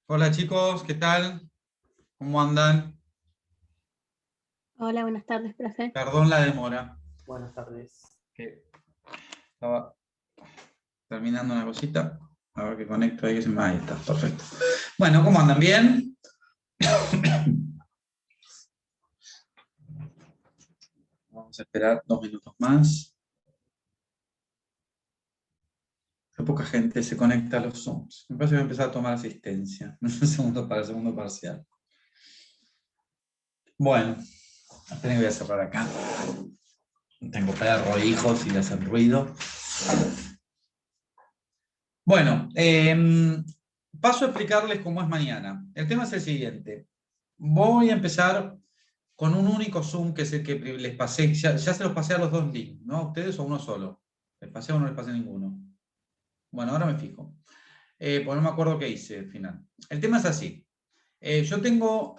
Hola chicos, ¿qué tal? ¿Cómo andan? Hola, buenas tardes, profe. Perdón la demora, Buenas tardes. que estaba terminando una cosita. A ver que conecto ahí, ahí está, perfecto. Bueno, ¿cómo andan? ¿Bien? Vamos a esperar 2 minutos más. Qué poca gente se conecta a los Zooms. Me parece que voy a empezar a tomar asistencia. Un segundo para el segundo parcial. Bueno, esperen que voy a cerrar acá. Tengo perro, hijos y hacen ruido. Bueno, paso a explicarles cómo es mañana. El tema es el siguiente. Voy a empezar con un único Zoom que es el que les pasé. Ya se los pasé a los dos links, ¿no? ¿A ustedes o uno solo? ¿Les pasé o no les pasé ninguno? Bueno, ahora me fijo. Pues no me acuerdo qué hice al final. El tema es así. Yo tengo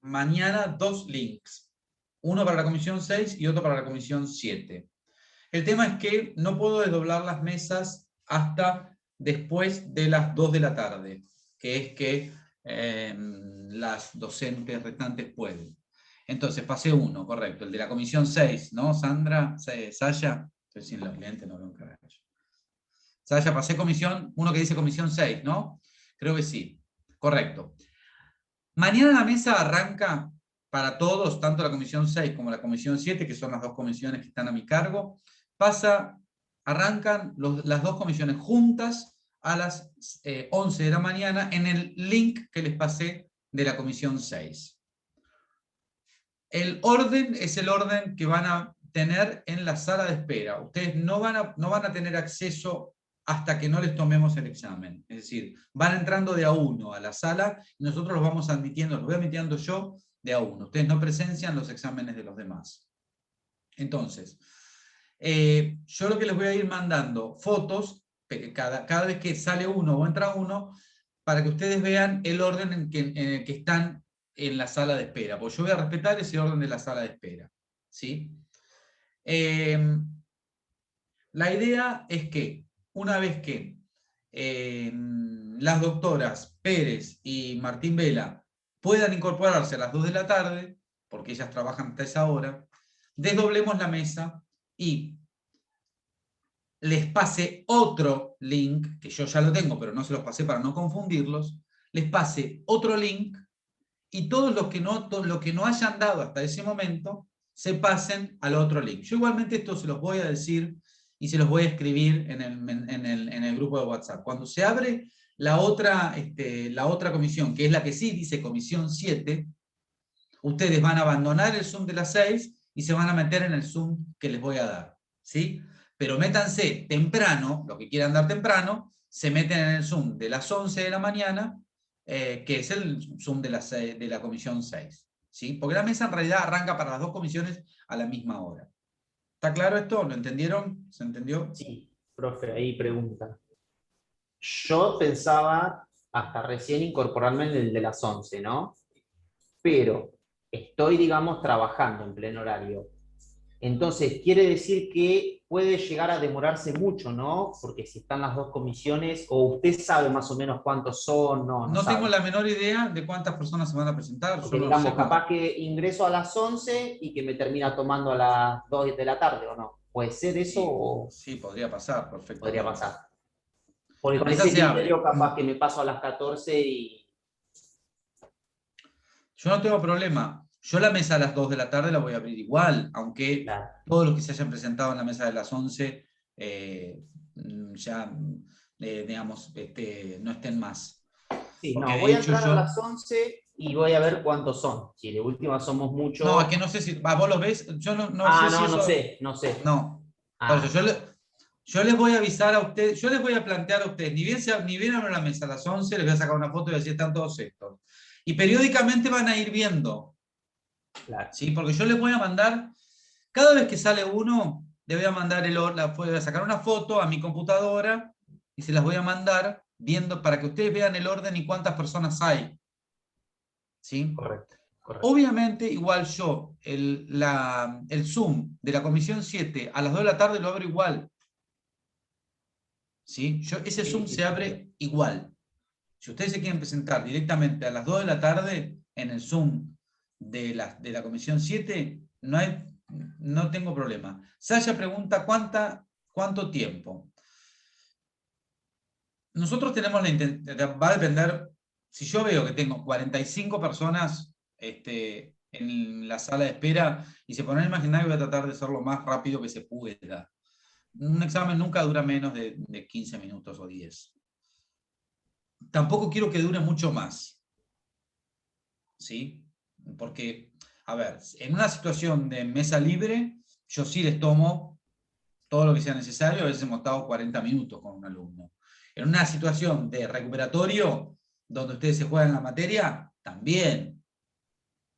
mañana dos links. Uno para la comisión 6 y otro para la comisión 7. El tema es que no puedo desdoblar las mesas hasta después de las 2 de la tarde, que es que las docentes restantes pueden. Entonces, pasé uno, correcto, el de la comisión 6, ¿no, Sandra? Saya, estoy sin los lentes, no veo un carajo. Saya, pasé comisión, uno que dice comisión 6, ¿no? Creo que sí, correcto. Mañana la mesa arranca para todos, tanto la comisión 6 como la comisión 7, que son las dos comisiones que están a mi cargo. Arrancan las dos comisiones juntas a las 11 de la mañana en el link que les pasé de la comisión 6. El orden es el orden que van a tener en la sala de espera. Ustedes no van a tener acceso hasta que no les tomemos el examen. Es decir, van entrando de a uno a la sala y nosotros los vamos admitiendo, los voy admitiendo yo de a uno. Ustedes no presencian los exámenes de los demás. Entonces, yo lo que les voy a ir mandando fotos, cada vez que sale uno o entra uno, para que ustedes vean el orden en el que están en la sala de espera, porque yo voy a respetar ese orden de la sala de espera. ¿Sí? La idea es que una vez que las doctoras Pérez y Martín Vela puedan incorporarse a las 2 de la tarde, porque ellas trabajan hasta esa hora, desdoblemos la mesa y les pase otro link, que yo ya lo tengo, pero no se los pasé para no confundirlos, les pase otro link y todos los que no hayan dado hasta ese momento se pasen al otro link. Yo igualmente esto se los voy a decir y se los voy a escribir en el grupo de WhatsApp. Cuando se abre la otra comisión, que es la que sí dice comisión 7, ustedes van a abandonar el Zoom de las 6 y se van a meter en el Zoom que les voy a dar. ¿Sí? Pero métanse temprano, los que quieran dar temprano, se meten en el Zoom de las 11 de la mañana, que es el Zoom de la comisión 6. ¿Sí? Porque la mesa en realidad arranca para las dos comisiones a la misma hora. ¿Está claro esto? ¿Lo entendieron? ¿Se entendió? Sí, profe, ahí pregunta. Yo pensaba hasta recién incorporarme en el de las 11, ¿no? Pero estoy, digamos, trabajando en pleno horario. Entonces, quiere decir que puede llegar a demorarse mucho, ¿no? Porque si están las dos comisiones, o usted sabe más o menos cuántos son, no No tengo sabe. la menor idea de cuántas personas se van a presentar. Yo Porque, no sé digamos, cuántas. capaz que ingreso a las 11 y que me termina tomando a las 2 de la tarde, ¿o no? ¿Puede ser eso Sí, o sí, podría pasar podría perfectamente. pasar? Porque La con mesa ese se criterio abre. capaz que me paso a las 14 y... Yo no tengo problema. Yo la mesa a las 2 de la tarde la voy a abrir igual, aunque Claro. todos los que se hayan presentado en la mesa de las 11 ya, digamos, no estén más. Sí, Porque no, de voy a hecho entrar a yo... las 11 y voy a ver cuántos son. Si de última somos No, es muchos... que no sé si... ¿Vos los ves? Yo no sé Ah, si no, no eso... sé, no sé. No. Por eso Ah, yo les voy a avisar a ustedes, yo les voy a plantear a ustedes, ni bien abro la mesa a las 11, les voy a sacar una foto y voy a decir, están todos estos. Y periódicamente van a ir viendo. claro. ¿Sí? Porque yo les voy a mandar, cada vez que sale uno, le voy a mandar voy a sacar una foto a mi computadora y se las voy a mandar viendo para que ustedes vean el orden y cuántas personas hay. ¿Sí? Correcto, correcto. Obviamente, igual yo, el Zoom de la comisión 7 a las 2 de la tarde lo abro igual. ¿Sí? Ese Sí, Zoom sí, se sí. abre igual. Si ustedes se quieren presentar directamente a las 2 de la tarde en el Zoom de la Comisión 7, no tengo problema. Sasha pregunta, ¿cuánto tiempo? Nosotros tenemos la intención, va a depender, si yo veo que tengo 45 personas en la sala de espera, y se ponen a imaginar que voy a tratar de ser lo más rápido que se pueda. Un examen nunca dura menos de 15 minutos o 10. Tampoco quiero que dure mucho más, ¿sí? Porque, a ver, en una situación de mesa libre, yo sí les tomo todo lo que sea necesario. A veces hemos estado 40 minutos con un alumno. En una situación de recuperatorio, donde ustedes se juegan la materia, también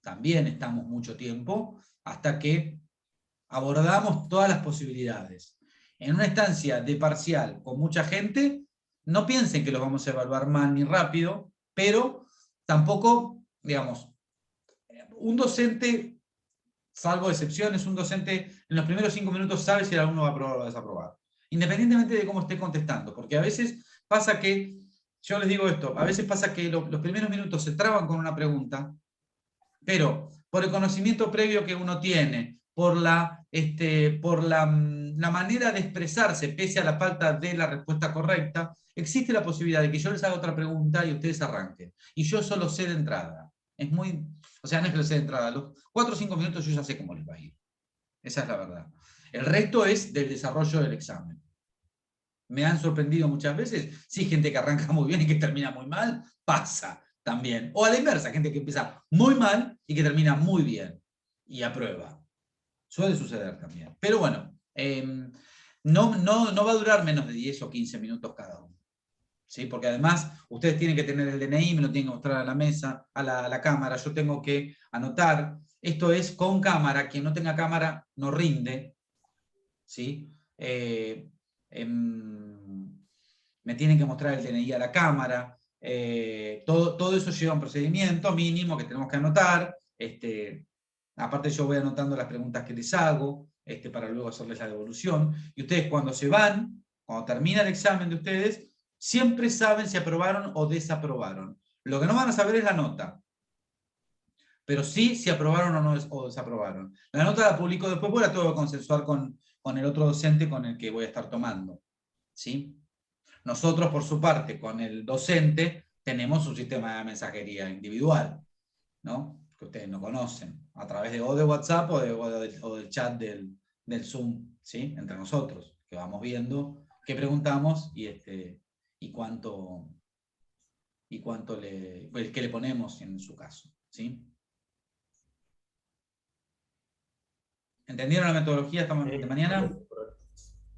estamos mucho tiempo hasta que abordamos todas las posibilidades. En una estancia de parcial con mucha gente, no piensen que los vamos a evaluar mal ni rápido, pero tampoco, digamos, un docente, salvo excepciones, un docente en los primeros 5 minutos sabe si el alumno va a aprobar o va a desaprobar, independientemente de cómo esté contestando, porque a veces pasa que, yo les digo esto, a veces pasa que los primeros minutos se traban con una pregunta, pero por el conocimiento previo que uno tiene, por la manera de expresarse pese a la falta de la respuesta correcta, existe la posibilidad de que yo les haga otra pregunta y ustedes arranquen. Y yo solo sé de entrada. O sea, no es que lo sé de entrada. Los 4 o 5 minutos yo ya sé cómo les va a ir. Esa es la verdad. El resto es del desarrollo del examen. Me han sorprendido muchas veces. Sí, gente que arranca muy bien y que termina muy mal, pasa también. O a la inversa, gente que empieza muy mal y que termina muy bien y aprueba. Suele suceder también. Pero bueno, no va a durar menos de 10 o 15 minutos cada uno. ¿Sí? Porque además ustedes tienen que tener el DNI, me lo tienen que mostrar a la mesa, a la cámara, yo tengo que anotar. Esto es con cámara, quien no tenga cámara no rinde. ¿Sí? Me tienen que mostrar el DNI a la cámara. Todo eso lleva un procedimiento mínimo que tenemos que anotar. Aparte yo voy anotando las preguntas que les hago para luego hacerles la devolución. Y ustedes cuando se van, cuando termina el examen de ustedes, siempre saben si aprobaron o desaprobaron. Lo que no van a saber es la nota. Pero sí si aprobaron o no o desaprobaron. La nota la publico después, porque la tengo que consensuar con el otro docente con el que voy a estar tomando. ¿Sí? Nosotros, por su parte, con el docente, tenemos un sistema de mensajería individual, ¿no? Que ustedes no conocen, a través de WhatsApp o del chat del Zoom, ¿sí? Entre nosotros, que vamos viendo qué preguntamos y cuánto qué le ponemos en su caso, ¿sí? ¿Entendieron la metodología de mañana?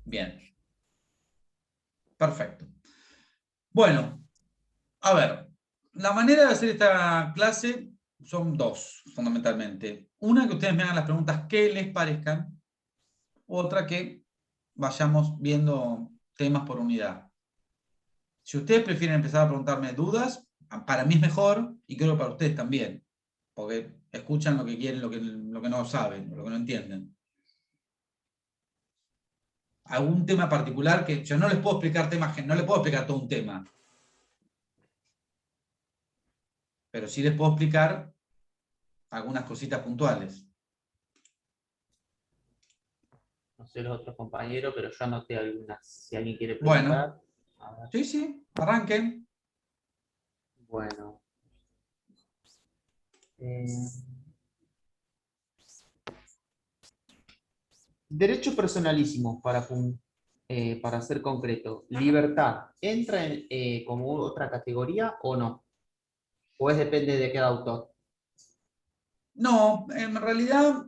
Bien. Perfecto. Bueno, a ver, la manera de hacer esta clase son dos, fundamentalmente. Una, que ustedes me hagan las preguntas que les parezcan. Otra, que vayamos viendo temas por unidad. Si ustedes prefieren empezar a preguntarme dudas, para mí es mejor y creo que para ustedes también, porque escuchan lo que quieren, lo que no saben, lo que no entienden. Algún tema particular que yo no les puedo explicar no les puedo explicar todo un tema, pero sí les puedo explicar algunas cositas puntuales. No sé los otros compañeros, pero yo anoté algunas. Si alguien quiere preguntar. Bueno, sí, arranquen. Bueno. Derecho personalísimo, para ser concreto. ¿Libertad entra como otra categoría o no? ¿O depende de cada autor? No, en realidad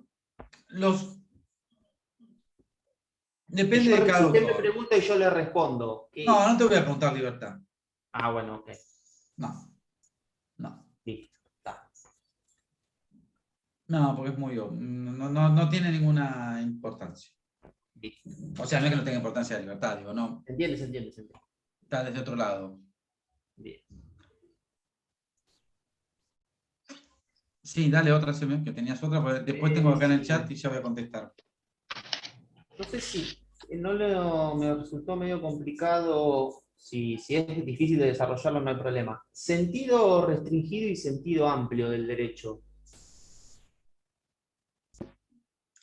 depende de cada Si usted me autor. pregunta y yo le respondo. No te voy a preguntar libertad. Ah, bueno, ok. No. Listo, está. No, porque es muy obvio. No tiene ninguna importancia. Listo. O sea, no es que no tenga importancia la libertad, digo, no. Se entiende. Está desde otro lado. Bien. Sí, dale otra, que tenías otra, porque después tengo acá en el chat y ya voy a contestar. No sé si me resultó medio complicado Si es difícil de desarrollarlo, no hay problema. Sentido restringido y sentido amplio del derecho.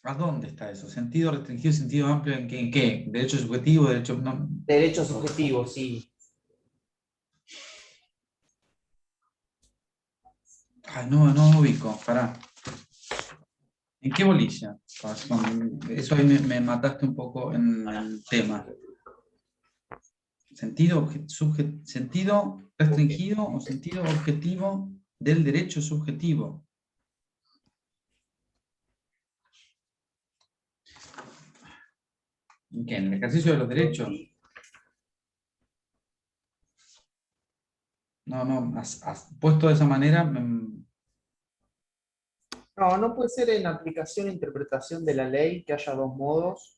¿A dónde está eso? ¿Sentido restringido, sentido amplio en qué? ¿Derecho subjetivo, derecho no? Derecho subjetivo, sí. Ay, no ubico, pará. ¿En qué bolilla? Eso ahí me mataste un poco en el tema. ¿Sentido restringido o sentido objetivo del derecho subjetivo? ¿En qué? ¿En el ejercicio de los derechos? No, puesto de esa manera, No puede ser en aplicación e interpretación de la ley que haya dos modos.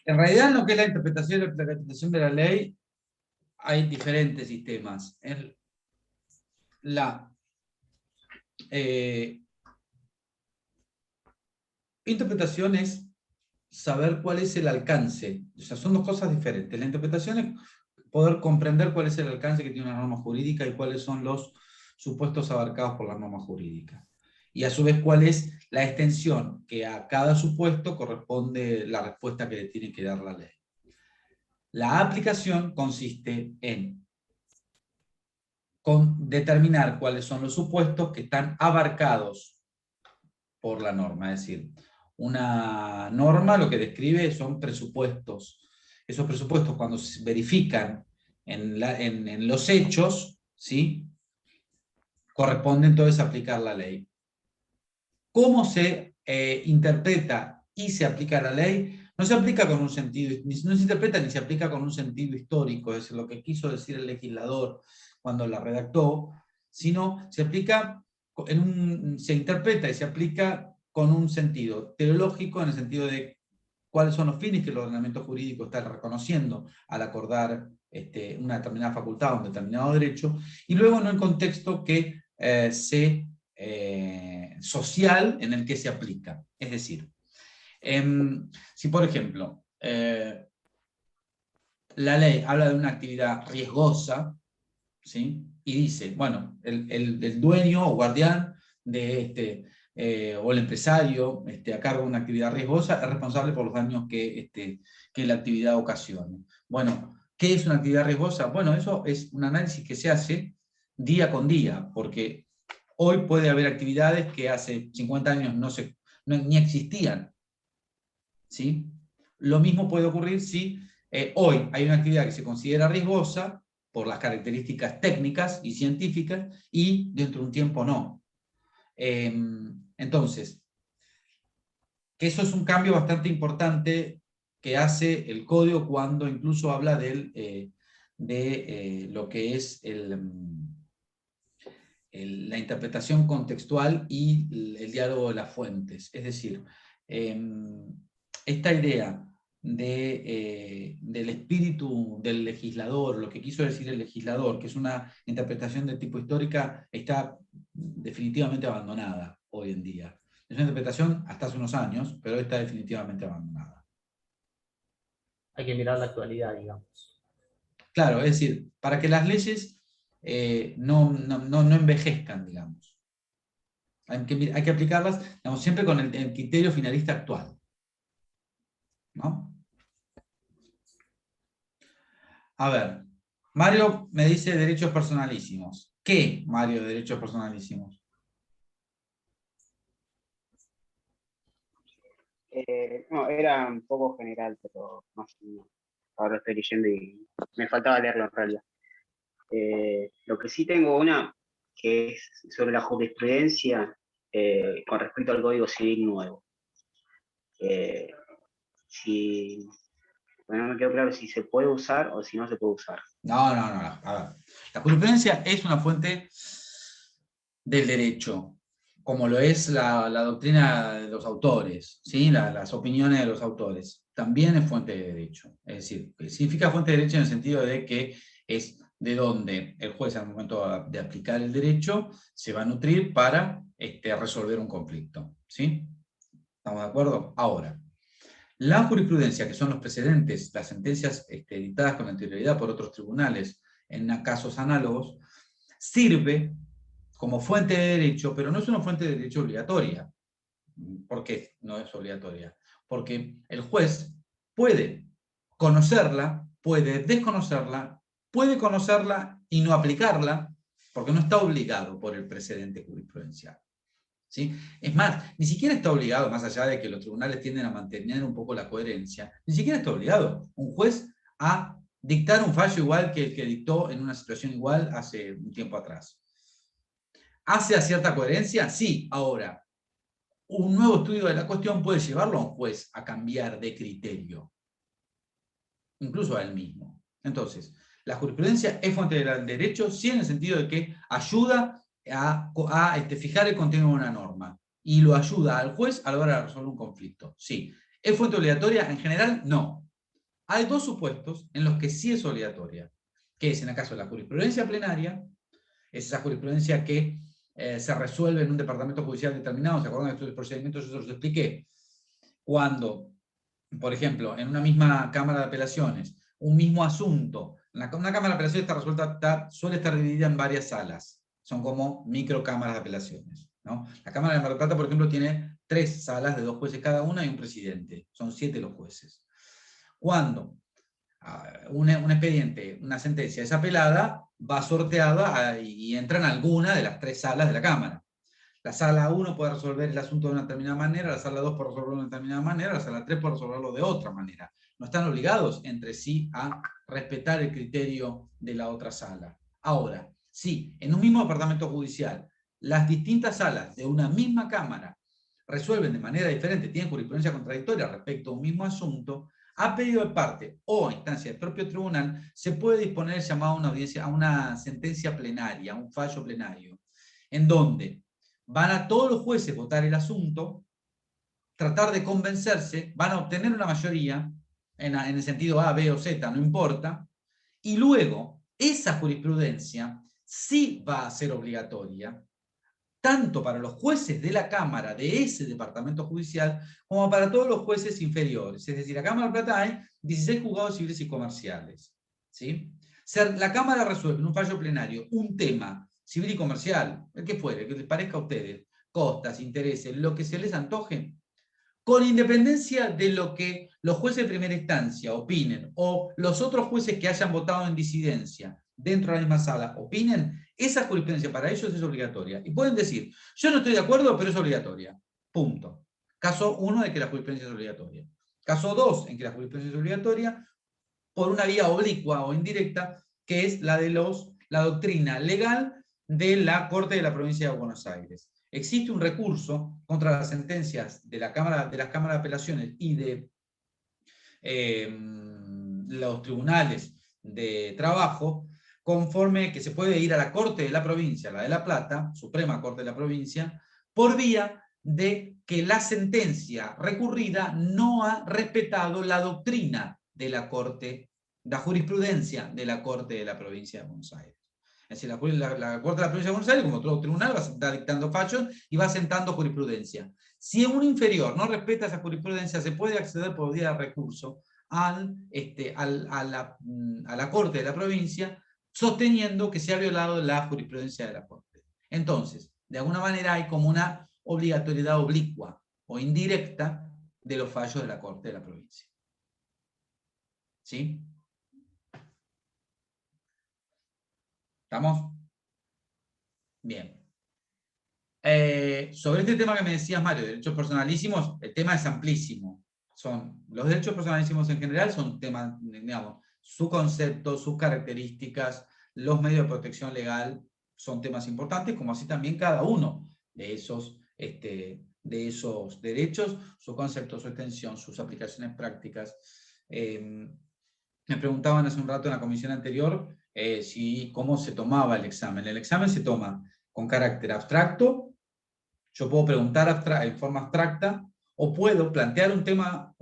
en realidad en lo que es la interpretación de la ley, hay diferentes sistemas. La interpretación es saber cuál es el alcance. O sea, son dos cosas diferentes. La interpretación es poder comprender cuál es el alcance que tiene una norma jurídica y cuáles son los supuestos abarcados por la norma jurídica. Y a su vez, cuál es la extensión que a cada supuesto corresponde la respuesta que le tiene que dar la ley. La aplicación consiste en determinar cuáles son los supuestos que están abarcados por la norma. Es decir, una norma lo que describe son presupuestos. Esos presupuestos, cuando se verifican en los hechos, ¿sí?, corresponde entonces aplicar la ley. ¿Cómo se interpreta y se aplica la ley? No se aplica con un sentido, no se interpreta ni se aplica con un sentido histórico, es lo que quiso decir el legislador cuando la redactó, sino se aplica se interpreta y se aplica con un sentido teológico, en el sentido de cuáles son los fines que el ordenamiento jurídico está reconociendo al acordar una determinada facultad o un determinado derecho, y luego en un contexto que social en el que se aplica. Es decir, si por ejemplo la ley habla de una actividad riesgosa, ¿sí?, y dice, bueno, el dueño o guardián de o el empresario a cargo de una actividad riesgosa es responsable por los daños que la actividad ocasione. Bueno, ¿qué es una actividad riesgosa? Bueno, eso es un análisis que se hace día con día, porque hoy puede haber actividades que hace 50 años ni existían, ¿sí? Lo mismo puede ocurrir si hoy hay una actividad que se considera riesgosa por las características técnicas y científicas, y dentro de un tiempo no. Entonces, que eso es un cambio bastante importante que hace el código cuando incluso habla de lo que es la interpretación contextual y el diálogo de las fuentes. Es decir, esta idea del espíritu del legislador, lo que quiso decir el legislador, que es una interpretación de tipo histórica, está definitivamente abandonada hoy en día. Es una interpretación hasta hace unos años, pero está definitivamente abandonada. Hay que mirar la actualidad, digamos. Claro, es decir, para que las leyes no envejezcan, digamos. Hay que aplicarlas, digamos, siempre con el criterio finalista actual, ¿no? A ver, Mario me dice derechos personalísimos. ¿Qué, Mario, de derechos personalísimos? No, era un poco general, pero no sé, ahora lo estoy leyendo y me faltaba leerlo en realidad. Lo que sí tengo una, que es sobre la jurisprudencia con respecto al Código Civil nuevo. Bueno, no me quedó claro si se puede usar o si no se puede usar. No. A ver, la jurisprudencia es una fuente del derecho, como lo es la doctrina de los autores, ¿sí? Las opiniones de los autores. También es fuente de derecho. Es decir, significa fuente de derecho en el sentido de que es de donde el juez, al momento de aplicar el derecho, se va a nutrir para resolver un conflicto, ¿sí? ¿Estamos de acuerdo? Ahora, La jurisprudencia, que son los precedentes, las sentencias dictadas con anterioridad por otros tribunales en casos análogos, sirve como fuente de derecho, pero no es una fuente de derecho obligatoria. ¿Por qué no es obligatoria? Porque el juez puede conocerla, puede desconocerla, puede conocerla y no aplicarla, porque no está obligado por el precedente jurisprudencial. ¿Sí? Es más, ni siquiera está obligado, más allá de que los tribunales tienden a mantener un poco la coherencia, ni siquiera está obligado un juez a dictar un fallo igual que el que dictó en una situación igual hace un tiempo atrás. ¿Hace a cierta coherencia? Sí. Ahora, un nuevo estudio de la cuestión puede llevarlo a un juez a cambiar de criterio, incluso a él mismo. Entonces, la jurisprudencia es fuente del derecho, sí, en el sentido de que ayuda a fijar el contenido de una norma y lo ayuda al juez a la hora de resolver un conflicto. Sí. ¿Es fuente obligatoria? En general, no. Hay dos supuestos en los que sí es obligatoria, que es en el caso de la jurisprudencia plenaria, es esa jurisprudencia que se resuelve en un departamento judicial determinado. ¿Se acuerdan de estos procedimientos? Yo se los expliqué. Cuando, por ejemplo, en una misma Cámara de Apelaciones, un mismo asunto, una Cámara de Apelaciones está resuelta, suele estar dividida en varias salas. Son como microcámaras de apelaciones, ¿no? La Cámara de Mar del Plata, por ejemplo, tiene 3 salas de 2 jueces cada una y un presidente. Son 7 los jueces. Cuando un expediente, una sentencia es apelada, va sorteada y entra en alguna de las 3 salas de la Cámara. La sala 1 puede resolver el asunto de una determinada manera, la sala 2 puede resolverlo de una determinada manera, la sala 3 puede resolverlo de otra manera. No están obligados entre sí a respetar el criterio de la otra sala. Ahora, si en un mismo departamento judicial las distintas salas de una misma Cámara resuelven de manera diferente, tienen jurisprudencia contradictoria respecto a un mismo asunto, a pedido de parte o a instancia del propio tribunal, se puede disponer el llamado a una audiencia, a una sentencia plenaria, a un fallo plenario, en donde van a todos los jueces votar el asunto, tratar de convencerse, van a obtener una mayoría, en el sentido A, B o Z, no importa, y luego esa jurisprudencia sí va a ser obligatoria, tanto para los jueces de la Cámara de ese departamento judicial, como para todos los jueces inferiores. Es decir, la Cámara de Plata hay 16 juzgados civiles y comerciales. ¿Sí? La Cámara resuelve en un fallo plenario un tema civil y comercial, el que fuere, el que les parezca a ustedes, costas, intereses, lo que se les antoje, con independencia de lo que los jueces de primera instancia opinen, o los otros jueces que hayan votado en disidencia dentro de la misma sala opinen, esa jurisprudencia para ellos es obligatoria. Y pueden decir, yo no estoy de acuerdo, pero es obligatoria. Punto. Caso 1 de que la jurisprudencia es obligatoria. Caso 2 en que la jurisprudencia es obligatoria por una vía oblicua o indirecta, que es la de la doctrina legal de la Corte de la Provincia de Buenos Aires. Existe un recurso contra las sentencias de las cámaras de apelaciones y de los tribunales de trabajo, conforme que se puede ir a la Corte de la Provincia, la de La Plata, Suprema Corte de la Provincia, por vía de que la sentencia recurrida no ha respetado la doctrina de la Corte, la jurisprudencia de la Corte de la Provincia de Buenos Aires. Es decir, la Corte de la Provincia de Buenos Aires, como todo tribunal, va a estar dictando fallos y va sentando jurisprudencia. Si un inferior no respeta esa jurisprudencia, se puede acceder por vía de recurso a la Corte de la Provincia, sosteniendo que se ha violado la jurisprudencia de la Corte. Entonces, de alguna manera hay como una obligatoriedad oblicua o indirecta de los fallos de la Corte de la Provincia. ¿Sí? ¿Estamos? Bien. Sobre este tema que me decías, Mario, derechos personalísimos, el tema es amplísimo. Los derechos personalísimos en general son temas, digamos, su concepto, sus características, los medios de protección legal son temas importantes, como así también cada uno de esos derechos, su concepto, su extensión, sus aplicaciones prácticas. Me preguntaban hace un rato en la comisión anterior cómo se tomaba el examen. El examen se toma con carácter abstracto. Yo puedo preguntar en forma abstracta, o puedo plantear un tema,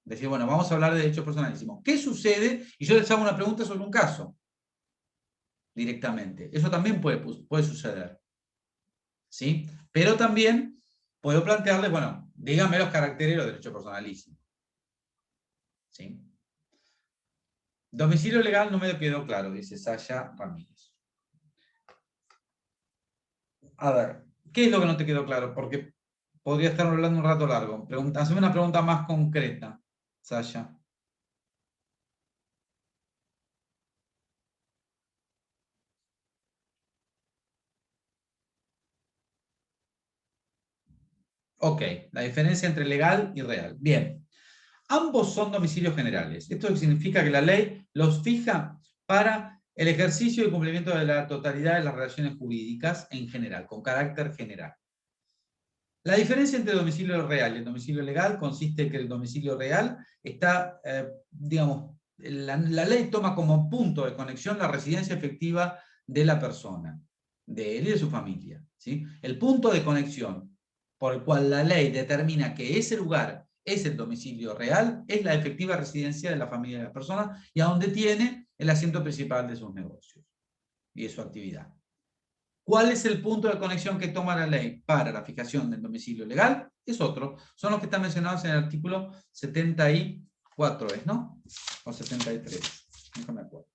decir, bueno, vamos a hablar de derechos personalísimos. ¿Qué sucede? Y yo les hago una pregunta sobre un caso, directamente. Eso también puede suceder. ¿Sí? Pero también puedo plantearles, bueno, Díganme los caracteres de los derechos personalísimos. ¿Sí? Domicilio legal no me quedó claro, dice Saya Ramírez. A ver, ¿qué es lo que no te quedó claro? Porque podría estar hablando un rato largo. Hazme una pregunta más concreta, Saya. Ok, la diferencia entre legal y real. Bien, ambos son domicilios generales. Esto significa que la ley los fija para el ejercicio y cumplimiento de la totalidad de las relaciones jurídicas en general, con carácter general. La diferencia entre el domicilio real y el domicilio legal consiste en que el domicilio real está, digamos, la ley toma como punto de conexión la residencia efectiva de la persona, de él y de su familia, ¿sí? El punto de conexión por el cual la ley determina que ese lugar es el domicilio real es la efectiva residencia de la familia de la persona y a donde tiene el asiento principal de sus negocios y de su actividad. ¿Cuál es el punto de conexión que toma la ley para la fijación del domicilio legal? Es otro. Son los que están mencionados en el artículo 74, ¿es, no? O 73. No me acuerdo.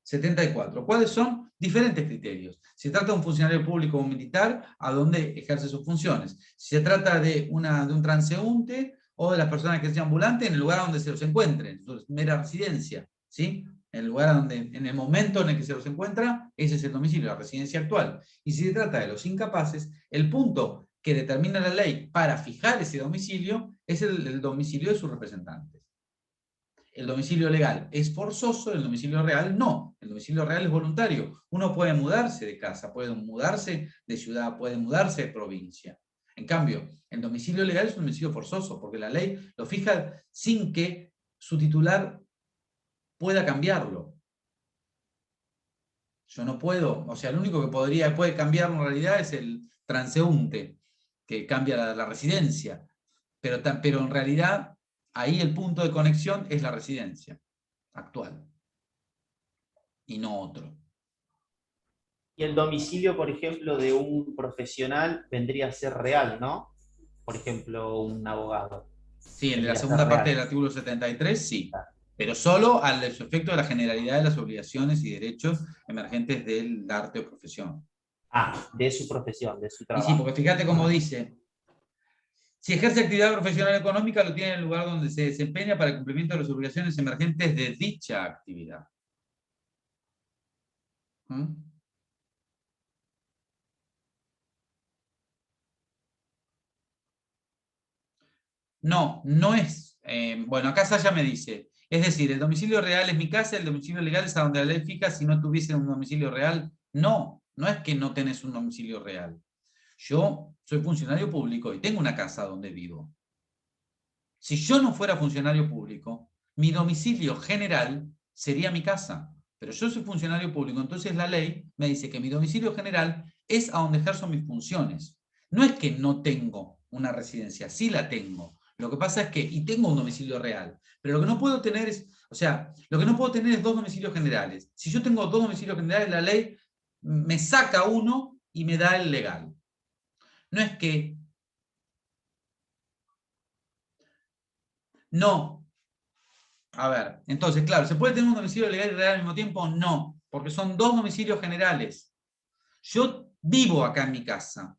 74. ¿Cuáles son? Diferentes criterios. Si se trata de un funcionario público o militar, ¿a dónde ejerce sus funciones? Si se trata de un transeúnte o de las personas que sean ambulantes, en el lugar donde se los encuentren, su mera residencia, ¿sí? En el lugar donde, en el momento en el que se los encuentra, ese es el domicilio, la residencia actual. Y si se trata de los incapaces, el punto que determina la ley para fijar ese domicilio es el domicilio de sus representantes. El domicilio legal es forzoso, el domicilio real no. El domicilio real es voluntario. Uno puede mudarse de casa, puede mudarse de ciudad, puede mudarse de provincia. En cambio, el domicilio legal es un domicilio forzoso, porque la ley lo fija sin que su titular pueda cambiarlo. Yo no puedo, o sea, el único que puede cambiarlo en realidad es el transeúnte, que cambia la residencia. Pero en realidad, ahí el punto de conexión es la residencia actual y no otro. Y el domicilio, por ejemplo, de un profesional vendría a ser real, ¿no? Por ejemplo, un abogado. Sí, en la Vendría a ser segunda parte real. del artículo 73, sí. Pero solo al efecto de la generalidad de las obligaciones y derechos emergentes del arte o profesión. Ah, de su profesión, de su Y sí, trabajo. porque fíjate cómo dice: si ejerce actividad profesional económica, lo tiene en el lugar donde se desempeña para el cumplimiento de las obligaciones emergentes de dicha actividad. ¿Mm? No, no es. Bueno, acá Saya me dice, es decir, el domicilio real es mi casa, el domicilio legal es a donde la ley fija si no tuviese un domicilio real. No, no es que no tenés un domicilio real. Yo soy funcionario público y tengo una casa donde vivo. Si yo no fuera funcionario público, mi domicilio general sería mi casa. Pero yo soy funcionario público, entonces la ley me dice que mi domicilio general es a donde ejerzo mis funciones. No es que no tengo una residencia, sí la tengo. Lo que pasa es que, y tengo un domicilio real, pero lo que no puedo tener es, o sea, lo que no puedo tener es dos domicilios generales. Si yo tengo dos domicilios generales, la ley me saca uno y me da el legal. No es que no. A ver, entonces, claro, ¿se puede tener un domicilio legal y real al mismo tiempo? No, porque son dos domicilios generales. Yo vivo acá en mi casa,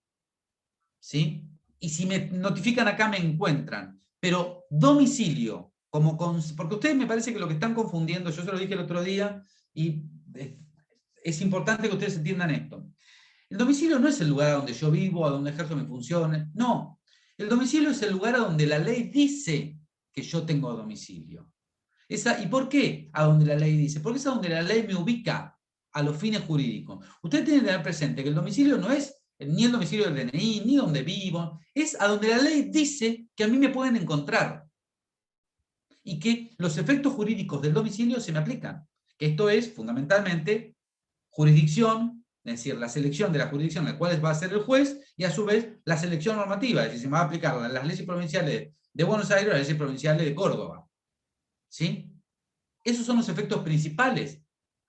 ¿sí? Y si me notifican acá me encuentran. Pero domicilio, porque ustedes me parece que lo que están confundiendo, yo se lo dije el otro día, y es importante que ustedes entiendan esto. El domicilio no es el lugar donde yo vivo, a donde ejerzo mis funciones, no. El domicilio es el lugar a donde la ley dice que yo tengo domicilio. ¿Y por qué a donde la ley dice? Porque es a donde la ley me ubica a los fines jurídicos. Ustedes tienen que tener presente que el domicilio no es ni el domicilio del DNI, ni donde vivo, es a donde la ley dice que a mí me pueden encontrar. Y que los efectos jurídicos del domicilio se me aplican. Que esto es, fundamentalmente, jurisdicción, es decir, la selección de la jurisdicción en la cual va a ser el juez, y a su vez la selección normativa, es decir, se me va a aplicar las leyes provinciales de Buenos Aires o las leyes provinciales de Córdoba. ¿Sí? Esos son los efectos principales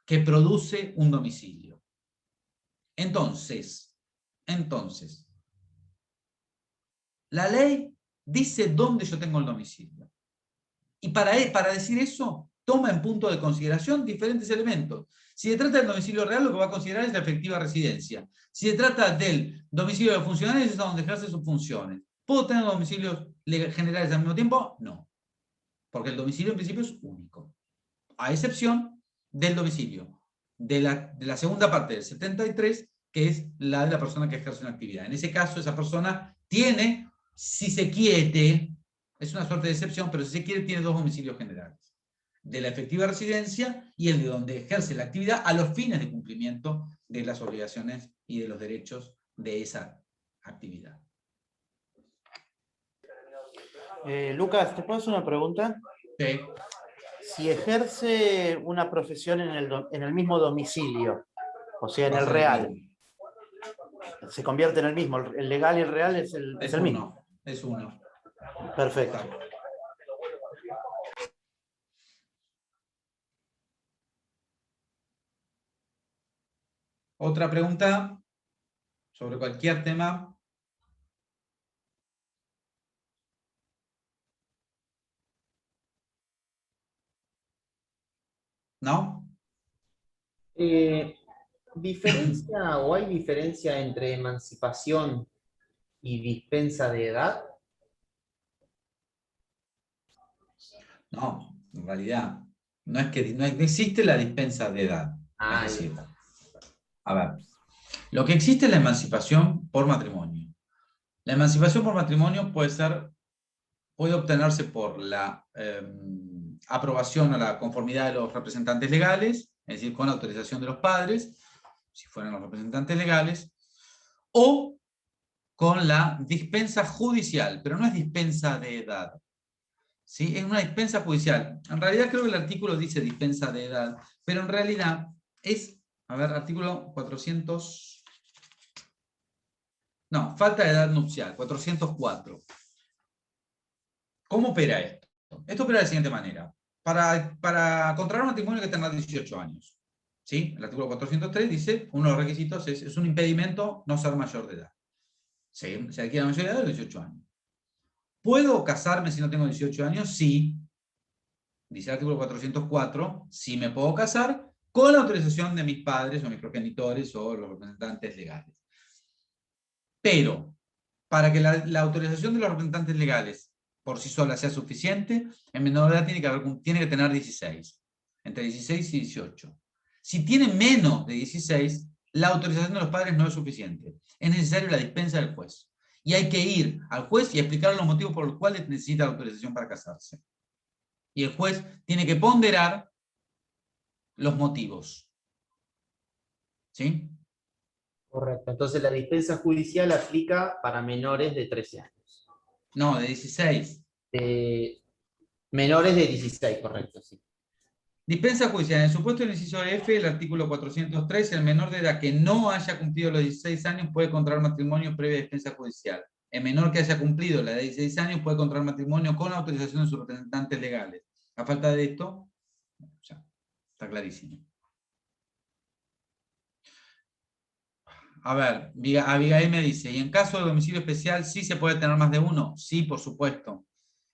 que produce un domicilio. Entonces, La ley dice dónde yo tengo el domicilio. Y para decir eso, toma en punto de consideración diferentes elementos. Si se trata del domicilio real, lo que va a considerar es la efectiva residencia. Si se trata del domicilio de los funcionarios, es donde ejerce sus funciones. ¿Puedo tener domicilios generales al mismo tiempo? No. Porque el domicilio en principio es único. A excepción del domicilio de la segunda parte del 73, que es la de la persona que ejerce una actividad. En ese caso, esa persona tiene, si se quiere, es una suerte de excepción, pero si se quiere, tiene dos domicilios generales. De la efectiva residencia y el de donde ejerce la actividad a los fines de cumplimiento de las obligaciones y de los derechos de esa actividad. Lucas, ¿te puedo hacer una pregunta? Sí. Si ejerce una profesión en el mismo domicilio, o sea, en el real, se convierte en el mismo. El legal y el real es el mismo. Es uno. Perfecto. ¿Otra pregunta sobre cualquier tema? ¿No? ¿Diferencia o hay diferencia entre emancipación y dispensa de edad? No, en realidad, no es que no existe la dispensa de edad. Ah, Es decir, a ver, lo que existe es la emancipación por matrimonio. La emancipación por matrimonio puede obtenerse por la aprobación a la conformidad de los representantes legales, es decir, con autorización de los padres, si fueran los representantes legales, o con la dispensa judicial, pero no es dispensa de edad. ¿Sí? Es una dispensa judicial. En realidad creo que el artículo dice dispensa de edad, pero en realidad es, a ver, artículo 400... No, falta de edad nupcial, 404. ¿Cómo opera esto? Esto opera de la siguiente manera. Para contraer un matrimonio hay que tener 18 años. ¿Sí? El artículo 403 dice, uno de los requisitos es un impedimento no ser mayor de edad. Se adquiere la mayoría de edad de 18 años. ¿Puedo casarme si no tengo 18 años? Sí. Dice el artículo 404, sí me puedo casar con la autorización de mis padres o mis progenitores o los representantes legales. Pero, para que la autorización de los representantes legales por sí sola sea suficiente, el menor de edad tiene que tener 16, entre 16 y 18. Si tiene menos de 16, la autorización de los padres no es suficiente. Es necesaria la dispensa del juez. Y hay que ir al juez y explicar los motivos por los cuales necesita la autorización para casarse. Y el juez tiene que ponderar los motivos. ¿Sí? correcto. Entonces la dispensa judicial aplica para menores de 13 años. No, de 16. Menores de 16, correcto, sí. Dispensa judicial. En el supuesto del inciso F, el artículo 403, el menor de edad que no haya cumplido los 16 años puede contraer matrimonio previa dispensa judicial. El menor que haya cumplido la de 16 años puede contraer matrimonio con la autorización de sus representantes legales. A falta de esto, ya, está clarísimo. A ver, Abigail me dice, ¿y en caso de domicilio especial sí se puede tener más de uno? Sí, por supuesto.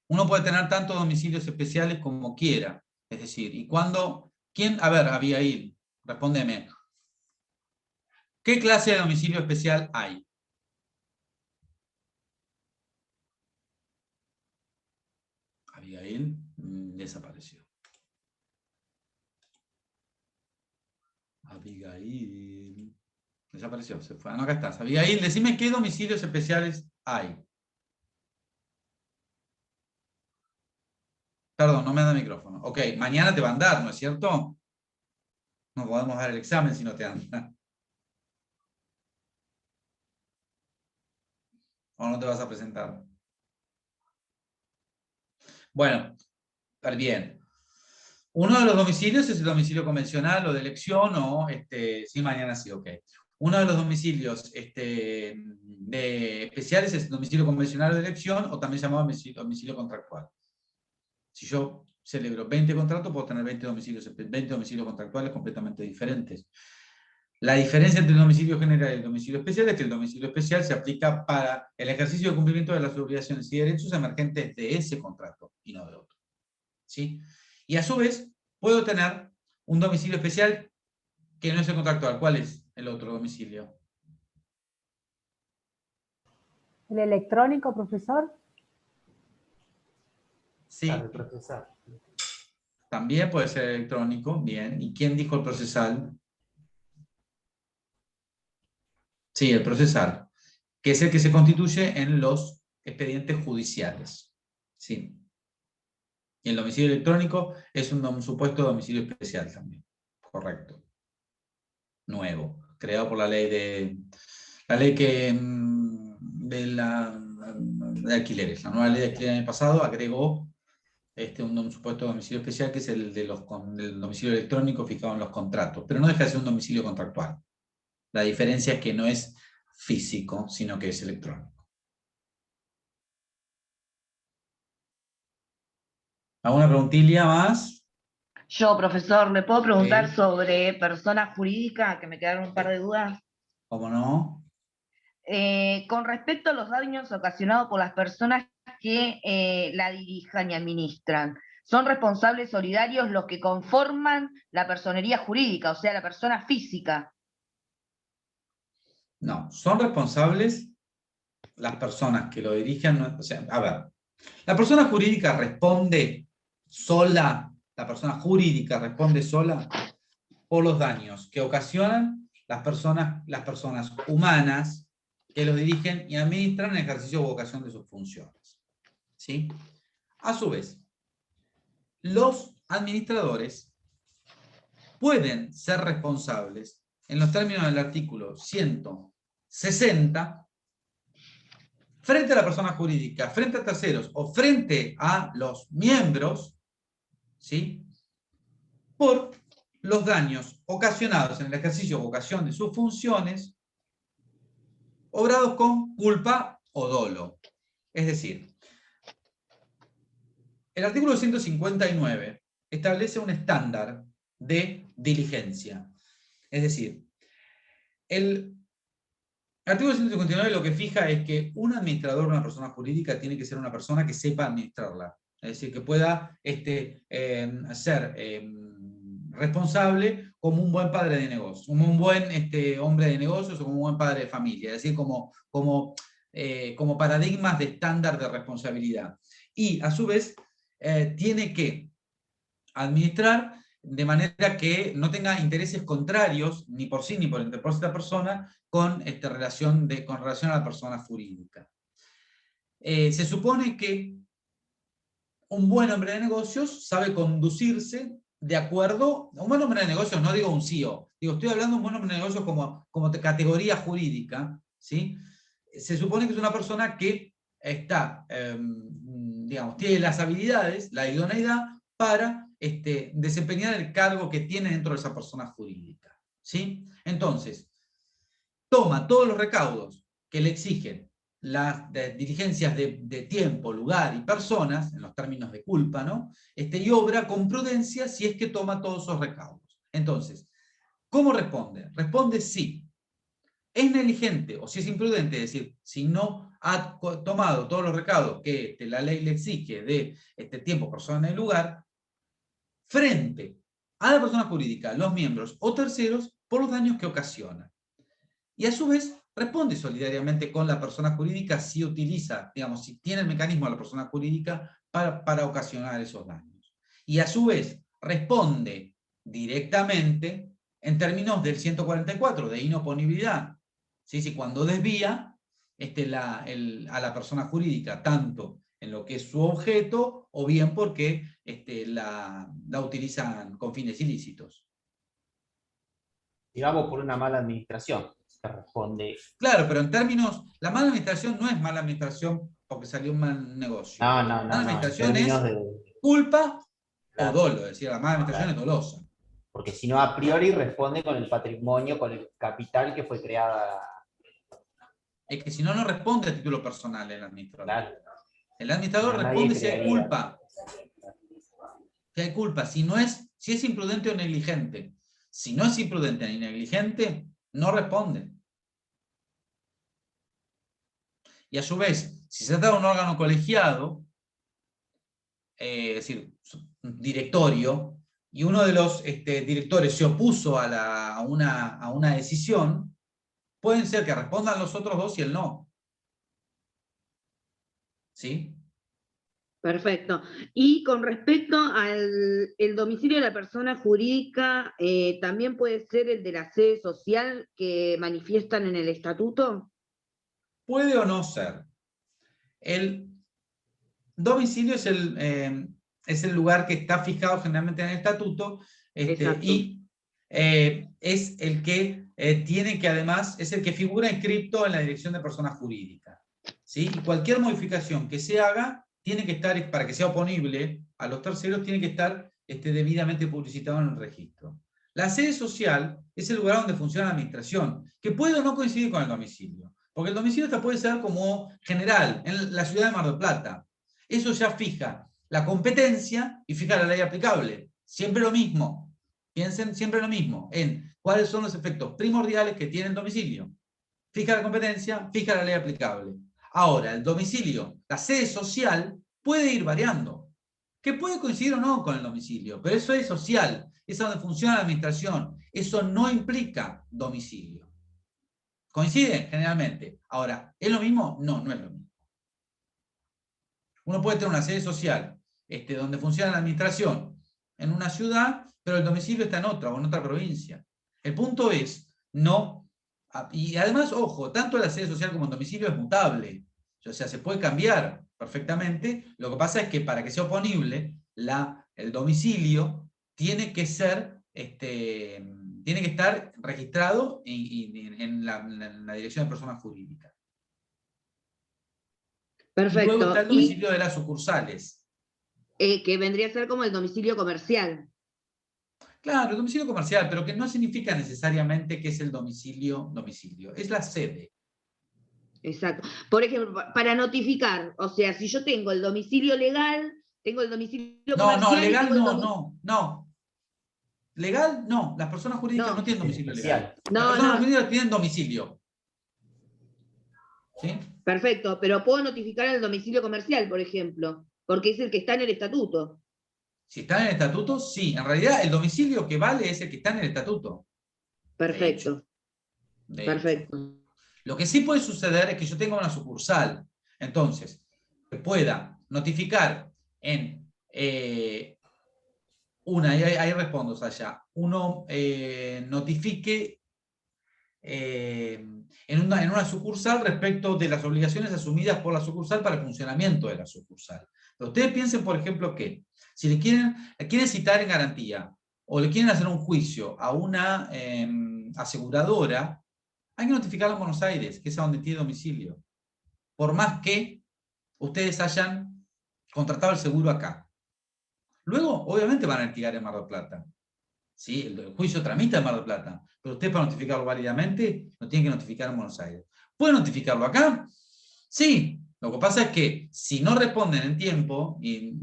Uno puede tener tantos domicilios especiales como quiera. Es decir, ¿y cuándo? ¿Quién? A ver, Abigail, respóndeme. ¿Qué clase de domicilio especial hay? Abigail desapareció. Abigail desapareció, se fue. No, acá estás. Abigail, decime qué domicilios especiales hay. Perdón, no me da el micrófono. Ok, mañana te van a dar, ¿no es cierto? No podemos dar el examen si no te dan. ¿O no te vas a presentar? Bueno, bien. Uno de los domicilios es el domicilio convencional o de elección, o sí, mañana sí, ok. Uno de los domicilios especiales es el domicilio convencional o de elección, o también llamado domicilio contractual. Si yo celebro 20 contratos, puedo tener 20 domicilios contractuales completamente diferentes. La diferencia entre el domicilio general y el domicilio especial es que el domicilio especial se aplica para el ejercicio de cumplimiento de las obligaciones y derechos emergentes de ese contrato y no de otro. ¿Sí? Y a su vez, puedo tener un domicilio especial que no es el contractual. ¿Cuál es el otro domicilio? ¿El electrónico, profesor? Sí, Claro, el procesal. también puede ser electrónico. Bien. ¿Y quién dijo el procesal? Sí, el procesal, que es el que se constituye en los expedientes judiciales. Sí. Y el domicilio electrónico es un supuesto domicilio especial también. Correcto. Nuevo, creado por la ley de alquileres. La nueva ley de alquileres del año pasado agregó un supuesto domicilio especial, que es el del domicilio electrónico fijado en los contratos, pero no deja de ser un domicilio contractual. La diferencia es que no es físico, sino que es electrónico. ¿Alguna preguntilla más? Yo, profesor, ¿le puedo preguntar Sí. sobre persona jurídica? Que me quedaron un par de dudas. ¿Cómo no? Con respecto a los daños ocasionados por las personas que la dirijan y administran, ¿son responsables solidarios los que conforman la personería jurídica, o sea, la persona física? No, son responsables las personas que lo dirigen. O sea, a ver, la persona jurídica responde sola, la persona jurídica responde sola por los daños que ocasionan las personas humanas que los dirigen y administran en ejercicio o vocación de sus funciones. ¿Sí? A su vez, los administradores pueden ser responsables en los términos del artículo 160 frente a la persona jurídica, frente a terceros o frente a los miembros, ¿sí?, por los daños ocasionados en el ejercicio o vocación de sus funciones, obrados con culpa o dolo. Es decir, el artículo 159 establece un estándar de diligencia. Es decir, el artículo 159 lo que fija es que un administrador, una persona jurídica, tiene que ser una persona que sepa administrarla. Es decir, que pueda ser responsable como un buen padre de negocios, como un buen hombre de negocios o como un buen padre de familia. Es decir, como paradigmas de estándar de responsabilidad. Y a su vez tiene que administrar de manera que no tenga intereses contrarios, ni por sí ni por esta persona, con relación a la persona jurídica. Se supone que un buen hombre de negocios sabe conducirse de acuerdo. Un buen hombre de negocios, no digo un CEO, estoy hablando de un buen hombre de negocios como categoría jurídica, ¿sí? Se supone que es una persona que está, tiene las habilidades, la idoneidad para desempeñar el cargo que tiene dentro de esa persona jurídica, ¿sí? Entonces, toma todos los recaudos que le exigen las diligencias de tiempo, lugar y personas, en los términos de culpa, ¿no? Y obra con prudencia si es que toma todos esos recaudos. Entonces, ¿cómo responde? Responde sí. Es negligente o si es imprudente, es decir, si no ha tomado todos los recaudos que la ley le exige de tiempo, persona y lugar, frente a la persona jurídica, los miembros o terceros, por los daños que ocasiona. Y a su vez, responde solidariamente con la persona jurídica si utiliza, si tiene el mecanismo de la persona jurídica para ocasionar esos daños. Y a su vez, responde directamente en términos del 144, de inoponibilidad. ¿Sí? Si cuando desvía a la persona jurídica, tanto en lo que es su objeto, o bien porque la utilizan con fines ilícitos. Digamos por una mala administración. Responde. Claro, pero en términos, la mala administración no es mala administración porque salió un mal negocio. No. Mala administración es de... culpa Claro. o dolo, es decir, la mala administración es dolosa. Porque si no, a priori responde con el patrimonio, con el capital que fue creada. Es que si no, no responde a título personal el administrador. Claro. El administrador Pero responde nadie si hay crearía. culpa. Si hay culpa, si es imprudente o negligente. Si no es imprudente ni negligente, no responden. Y a su vez, si se trata de un órgano colegiado, es decir, un directorio, y uno de los directores se opuso a una decisión, pueden ser que respondan los otros dos y él no. ¿Sí? Perfecto. Y con respecto al el domicilio de la persona jurídica, ¿también puede ser el de la sede social que manifiestan en el estatuto? Puede o no ser. El domicilio es el lugar que está fijado generalmente en el estatuto, Exacto. y es el que tiene que además, es el que figura inscripto en la dirección de persona jurídica. ¿Sí? Y cualquier modificación que se haga tiene que estar, para que sea oponible a los terceros, tiene que estar debidamente publicitado en el registro. La sede social es el lugar donde funciona la administración, que puede o no coincidir con el domicilio. Porque el domicilio puede ser como general, en la ciudad de Mar del Plata. Eso ya fija la competencia y fija la ley aplicable. Siempre lo mismo. Piensen siempre lo mismo, en cuáles son los efectos primordiales que tiene el domicilio. Fija la competencia, fija la ley aplicable. Ahora, el domicilio, la sede social, puede ir variando. Que puede coincidir o no con el domicilio, pero eso es social, es donde funciona la administración. Eso no implica domicilio. ¿Coinciden? Generalmente. Ahora, ¿es lo mismo? No, no es lo mismo. Uno puede tener una sede social donde funciona la administración en una ciudad, pero el domicilio está en otra o en otra provincia. El punto es, no, y además, ojo, tanto la sede social como el domicilio es mutable. O sea, se puede cambiar perfectamente. Lo que pasa es que para que sea oponible, el domicilio tiene que ser, tiene que estar registrado en la dirección de persona jurídica. Perfecto. Y luego está el domicilio de las sucursales. Que vendría a ser como el domicilio comercial. Claro, el domicilio comercial, pero que no significa necesariamente que es el domicilio, es la sede. Exacto. Por ejemplo, para notificar, o sea, si yo tengo el domicilio legal, tengo el domicilio comercial. No, legal no. Legal no, las personas jurídicas no tienen domicilio legal. Las personas jurídicas tienen domicilio. ¿Sí? Perfecto, pero puedo notificar el domicilio comercial, por ejemplo, porque es el que está en el estatuto. Si está en el estatuto, sí. En realidad, el domicilio que vale es el que está en el estatuto. Perfecto. Perfecto. Lo que sí puede suceder es que yo tenga una sucursal. Entonces, que pueda notificar en ahí respondo allá. Uno notifique en una sucursal respecto de las obligaciones asumidas por la sucursal para el funcionamiento de la sucursal. Pero ustedes piensen, por ejemplo, que si le quieren citar en garantía o le quieren hacer un juicio a una aseguradora, hay que notificarla en Buenos Aires, que es a donde tiene domicilio. Por más que ustedes hayan contratado el seguro acá. Luego, obviamente, van a litigar en Mar del Plata. ¿Sí? El juicio tramita en Mar del Plata, pero usted para notificarlo válidamente lo tiene que notificar en Buenos Aires. ¿Puede notificarlo acá? Sí. Lo que pasa es que si no responden en tiempo, y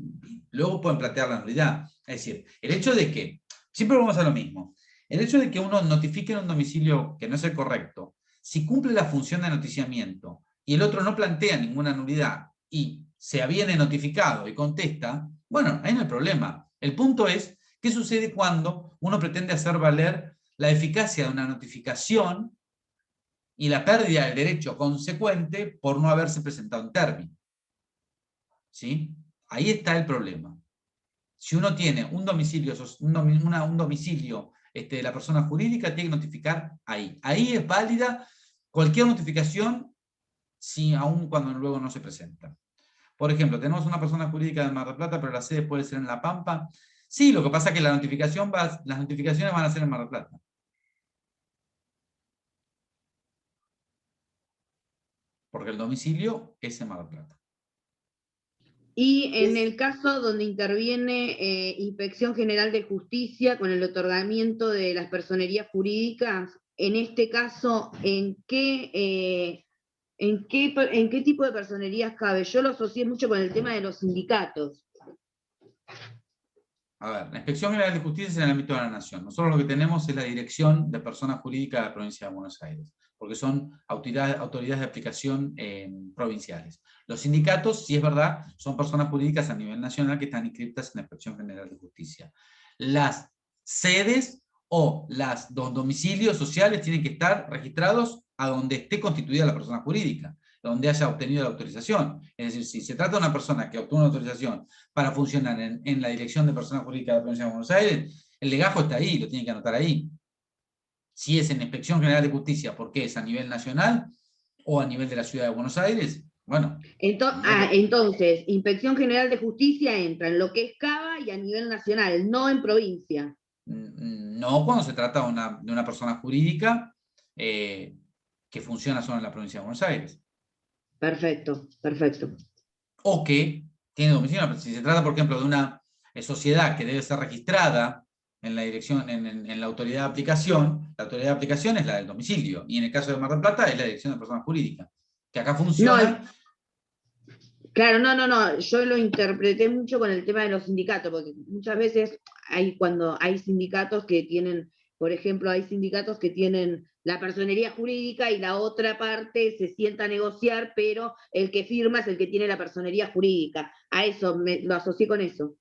luego pueden plantear la nulidad. Es decir, el hecho de que, siempre vamos a lo mismo, el hecho de que uno notifique en un domicilio que no es el correcto, si cumple la función de noticiamiento y el otro no plantea ninguna nulidad y se aviene notificado y contesta, bueno, ahí no hay problema. El punto es, ¿qué sucede cuando uno pretende hacer valer la eficacia de una notificación y la pérdida del derecho consecuente por no haberse presentado en término? ¿Sí? Ahí está el problema. Si uno tiene un domicilio, de la persona jurídica, tiene que notificar ahí. Ahí es válida cualquier notificación, aun cuando luego no se presenta. Por ejemplo, tenemos una persona jurídica de Mar del Plata, pero la sede puede ser en La Pampa. Sí, lo que pasa es que las notificaciones van a ser en Mar del Plata. Porque el domicilio es en Mar del Plata. Y en el caso donde interviene Inspección General de Justicia con el otorgamiento de las personerías jurídicas, en este caso, ¿en qué tipo de personerías cabe? Yo lo asocié mucho con el tema de los sindicatos. A ver, la Inspección General de Justicia es en el ámbito de la Nación. Nosotros lo que tenemos es la Dirección de Personas Jurídicas de la Provincia de Buenos Aires, porque son autoridades de aplicación provinciales. Los sindicatos, si es verdad, son personas jurídicas a nivel nacional que están inscritas en la Inspección General de Justicia. Las sedes o los domicilios sociales tienen que estar registrados a donde esté constituida la persona jurídica, donde haya obtenido la autorización. Es decir, si se trata de una persona que obtuvo una autorización para funcionar en la Dirección de Personas Jurídicas de la Provincia de Buenos Aires, el legajo está ahí, lo tiene que anotar ahí. Si es en la Inspección General de Justicia, porque es a nivel nacional o a nivel de la Ciudad de Buenos Aires, bueno. Entonces, Inspección General de Justicia entra en lo que es Cava y a nivel nacional, no en provincia. No cuando se trata de una persona jurídica que funciona solo en la Provincia de Buenos Aires. Perfecto, perfecto. O que tiene domicilio. Si se trata, por ejemplo, de una sociedad que debe ser registrada en la dirección, en la autoridad de aplicación, la autoridad de aplicación es la del domicilio. Y en el caso de Mar del Plata es la Dirección de Personas Jurídicas. Que acá funciona. Claro, no. Yo lo interpreté mucho con el tema de los sindicatos, porque muchas veces cuando hay sindicatos que tienen, por ejemplo, hay sindicatos que tienen la personería jurídica y la otra parte se sienta a negociar, pero el que firma es el que tiene la personería jurídica. A eso, lo asocié con eso.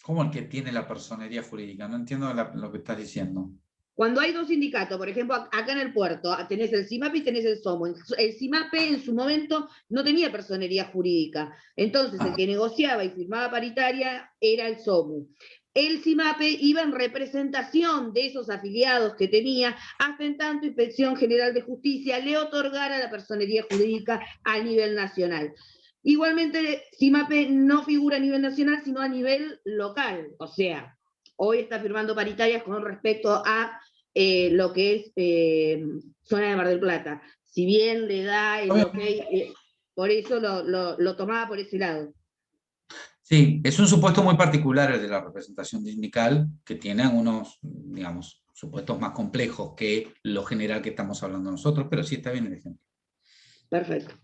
¿Cómo el que tiene la personería jurídica? No entiendo lo que estás diciendo. Cuando hay dos sindicatos, por ejemplo, acá en el puerto, tenés el CIMAPE y tenés el SOMO. El CIMAPE en su momento no tenía personería jurídica. Entonces, el que negociaba y firmaba paritaria era el SOMO. El CIMAPE iba en representación de esos afiliados que tenía, hasta en tanto Inspección General de Justicia le otorgara la personería jurídica a nivel nacional. Igualmente, CIMAPE no figura a nivel nacional, sino a nivel local. O sea, hoy está firmando paritarias con respecto a lo que es zona de Mar del Plata. Si bien le da el ok, por eso lo tomaba por ese lado. Sí, es un supuesto muy particular el de la representación sindical, que tiene unos, digamos, supuestos más complejos que lo general que estamos hablando nosotros, pero sí está bien el ejemplo. Perfecto.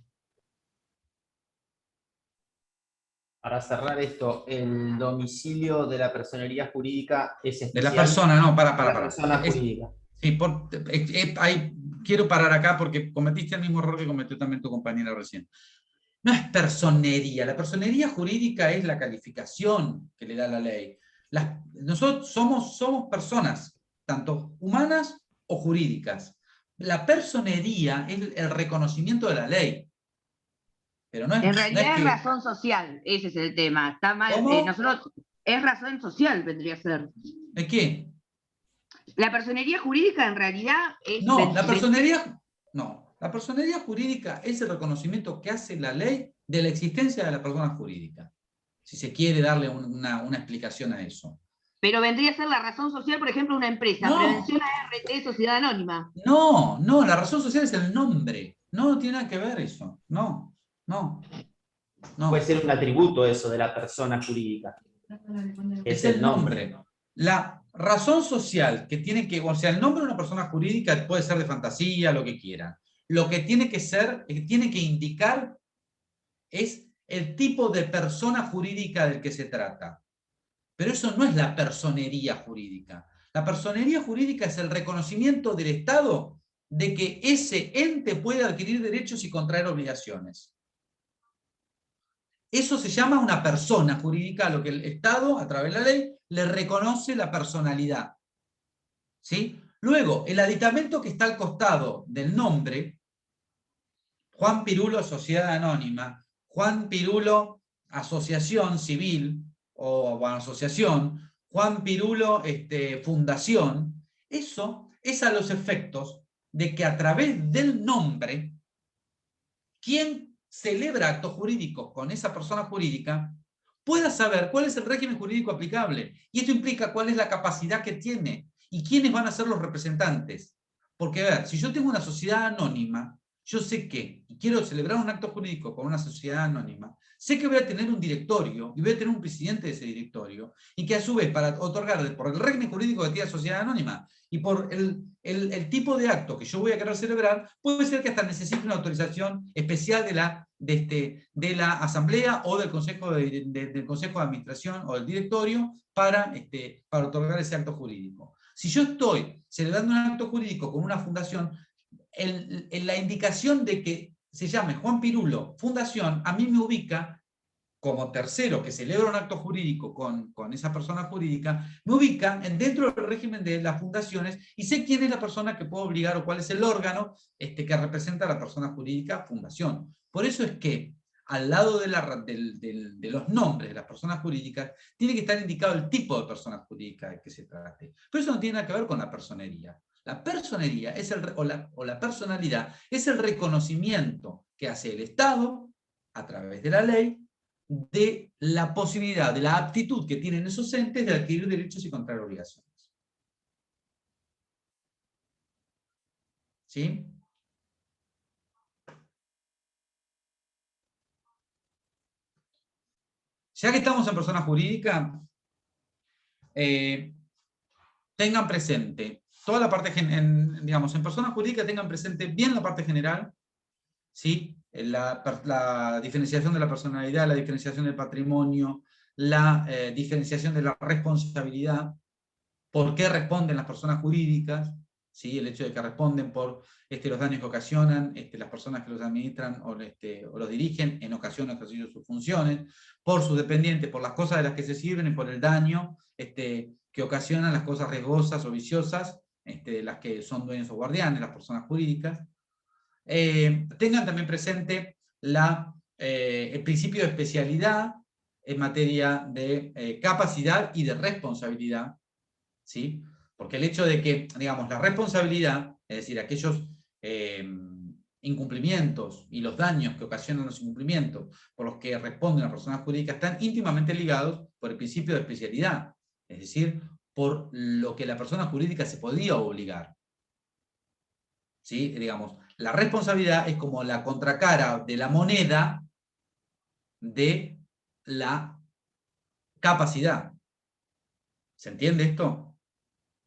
Para cerrar esto, el domicilio de la personería jurídica es especial. De la persona, no, para. La persona jurídica. Sí, quiero parar acá porque cometiste el mismo error que cometió también tu compañera recién. No es personería, la personería jurídica es la calificación que le da la ley. Nosotros somos personas, tanto humanas o jurídicas. La personería es el reconocimiento de la ley. Pero no es, en realidad no es es razón social, ese es el tema. Está mal. Es razón social, vendría a ser. ¿De qué? La personería jurídica en realidad es... La personería jurídica es el reconocimiento que hace la ley de la existencia de la persona jurídica. Si se quiere darle una explicación a eso. Pero vendría a ser la razón social, por ejemplo, una empresa. No. Prevención ART, Sociedad Anónima. No, la razón social es el nombre. No tiene nada que ver eso. No. Puede ser un atributo eso de la persona jurídica. Es el nombre. La razón social que tiene que, o sea, el nombre de una persona jurídica puede ser de fantasía, lo que quiera. Lo que tiene que ser, tiene que indicar es el tipo de persona jurídica del que se trata. Pero eso no es la personería jurídica. La personería jurídica es el reconocimiento del Estado de que ese ente puede adquirir derechos y contraer obligaciones. Eso se llama una persona jurídica, a lo que el Estado, a través de la ley, le reconoce la personalidad. ¿Sí? Luego, el aditamento que está al costado del nombre, Juan Pirulo Sociedad Anónima, Juan Pirulo Asociación Civil o asociación, Juan Pirulo Fundación, eso es a los efectos de que a través del nombre, quien celebra actos jurídicos con esa persona jurídica, pueda saber cuál es el régimen jurídico aplicable. Y esto implica cuál es la capacidad que tiene y quiénes van a ser los representantes. Porque, a ver, si yo tengo una sociedad anónima, yo sé que, y quiero celebrar un acto jurídico con una sociedad anónima, sé que voy a tener un directorio y voy a tener un presidente de ese directorio, y que a su vez, para otorgar por el régimen jurídico que tiene la sociedad anónima y por el tipo de acto que yo voy a querer celebrar, puede ser que hasta necesite una autorización especial de la asamblea o del consejo del consejo de administración o del directorio para otorgar ese acto jurídico. Si yo estoy celebrando un acto jurídico con una fundación, en la indicación de que se llame Juan Pirulo Fundación, a mí me ubica como tercero que celebra un acto jurídico con esa persona jurídica, me ubica dentro del régimen de las fundaciones y sé quién es la persona que puedo obligar o cuál es el órgano que representa a la persona jurídica fundación. Por eso es que al lado de los nombres de las personas jurídicas tiene que estar indicado el tipo de persona jurídica de que se trate. Pero eso no tiene nada que ver con la personería. La personería o la personalidad es el reconocimiento que hace el Estado a través de la ley de la posibilidad, de la aptitud que tienen esos entes de adquirir derechos y contraer obligaciones. ¿Sí? Ya que estamos en persona jurídica, tengan presente toda la parte, digamos, en persona jurídica tengan presente bien la parte general, ¿sí? La diferenciación de la personalidad, la diferenciación del patrimonio, la diferenciación de la responsabilidad, por qué responden las personas jurídicas, ¿sí? El hecho de que responden por los daños que ocasionan las personas que los administran o los dirigen, en ocasiones ejercicio sus funciones, por sus dependientes, por las cosas de las que se sirven y por el daño que ocasionan las cosas riesgosas o viciosas, de las que son dueños o guardianes, las personas jurídicas. Tengan también presente el principio de especialidad en materia de capacidad y de responsabilidad, ¿sí? Porque el hecho de que, digamos, la responsabilidad, es decir, aquellos incumplimientos y los daños que ocasionan los incumplimientos por los que responden las personas jurídicas están íntimamente ligados por el principio de especialidad, es decir, por lo que la persona jurídica se podía obligar. ¿Sí? Digamos, la responsabilidad es como la contracara de la moneda de la capacidad. ¿Se entiende esto?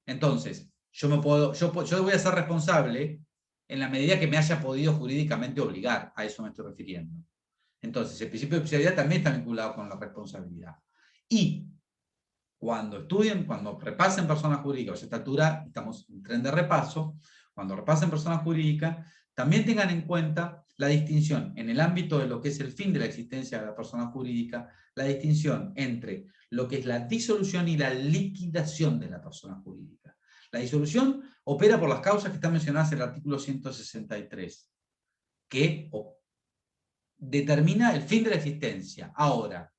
Entonces, yo voy a ser responsable en la medida que me haya podido jurídicamente obligar, a eso me estoy refiriendo. Entonces, el principio de especialidad también está vinculado con la responsabilidad. Y cuando estudien, cuando repasen personas jurídicas, a esta altura estamos en tren de repaso, cuando repasen personas jurídicas, también tengan en cuenta la distinción en el ámbito de lo que es el fin de la existencia de la persona jurídica, la distinción entre lo que es la disolución y la liquidación de la persona jurídica. La disolución opera por las causas que están mencionadas en el artículo 163, que determina el fin de la existencia. Ahora,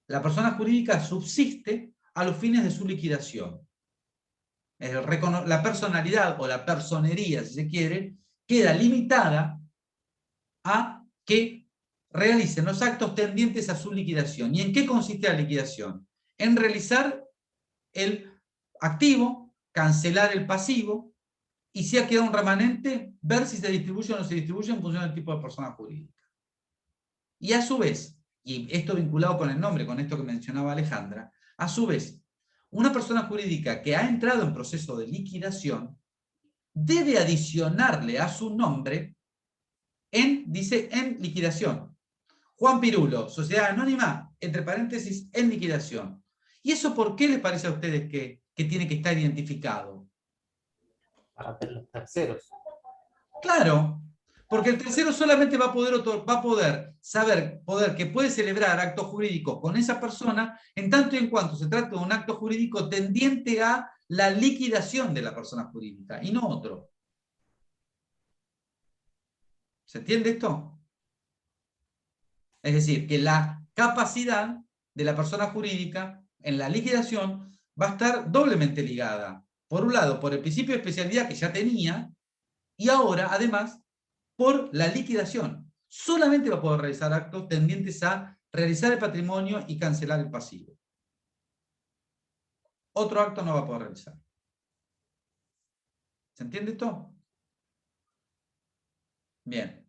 la persona jurídica subsiste a los fines de su liquidación. La personalidad o la personería, si se quiere, queda limitada a que realicen los actos tendientes a su liquidación. ¿Y en qué consiste la liquidación? En realizar el activo, cancelar el pasivo, y si ha quedado un remanente, ver si se distribuye o no se distribuye en función del tipo de persona jurídica. Y a su vez, y esto vinculado con el nombre, con esto que mencionaba Alejandra, a su vez, una persona jurídica que ha entrado en proceso de liquidación debe adicionarle a su nombre, dice en liquidación, Juan Pirulo, sociedad anónima, entre paréntesis, en liquidación. ¿Y eso por qué les parece a ustedes que tiene que estar identificado? Para los terceros. Claro, porque el tercero solamente va a poder saber que puede celebrar actos jurídicos con esa persona en tanto y en cuanto se trate de un acto jurídico tendiente a la liquidación de la persona jurídica y no otro. ¿Se entiende esto? Es decir, que la capacidad de la persona jurídica en la liquidación va a estar doblemente ligada. Por un lado, por el principio de especialidad que ya tenía, y ahora, además, por la liquidación. Solamente va a poder realizar actos tendientes a realizar el patrimonio y cancelar el pasivo. Otro acto no va a poder realizar. ¿Se entiende esto? Bien.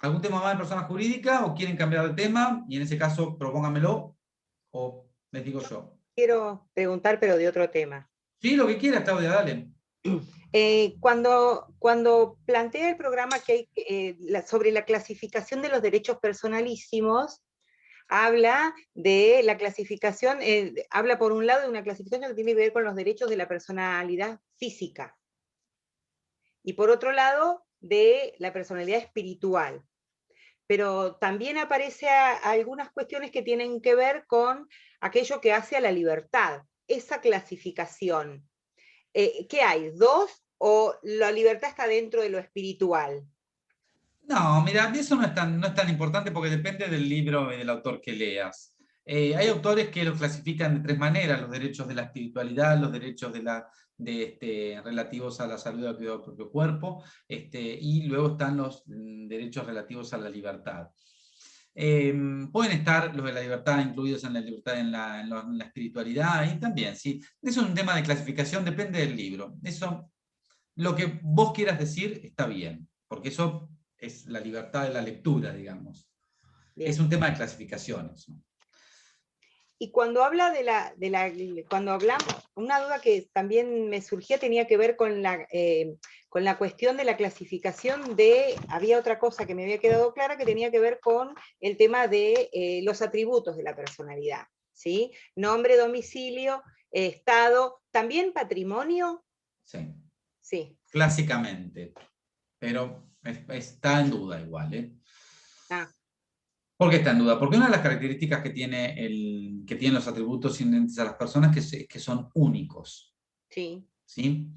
¿Algún tema más de persona jurídica o quieren cambiar de tema? Y en ese caso, propóngamelo o les digo yo. Quiero preguntar, pero de otro tema. Sí, lo que quieras, Claudia, dale. Cuando plantea el programa que hay, sobre la clasificación de los derechos personalísimos, habla de la clasificación, habla por un lado de una clasificación que tiene que ver con los derechos de la personalidad física, y por otro lado de la personalidad espiritual. Pero también aparece algunas cuestiones que tienen que ver con aquello que hace a la libertad, esa clasificación. ¿Qué hay? ¿Dos? ¿O la libertad está dentro de lo espiritual? No, mira, eso no es tan importante porque depende del libro y del autor que leas. Hay autores que lo clasifican de tres maneras: los derechos de la espiritualidad, los derechos relativos a la salud y al cuidado del propio cuerpo, y luego están los derechos relativos a la libertad. Pueden estar los de la libertad incluidos en la libertad en la espiritualidad, y también, sí. Eso es un tema de clasificación, depende del libro. Eso, lo que vos quieras decir está bien, porque eso es la libertad de la lectura, digamos. Bien. Es un tema de clasificaciones, ¿no? Y cuando habla cuando hablamos, una duda que también me surgía tenía que ver con la cuestión de la clasificación había otra cosa que me había quedado clara que tenía que ver con el tema de los atributos de la personalidad, ¿sí? Nombre, domicilio, estado, ¿también patrimonio? Sí. Sí. Clásicamente, pero está en duda igual, ¿eh? Ah. ¿Por qué está en duda? Porque una de las características que tienen los atributos inherentes a las personas es que son únicos. Sí. ¿Sí?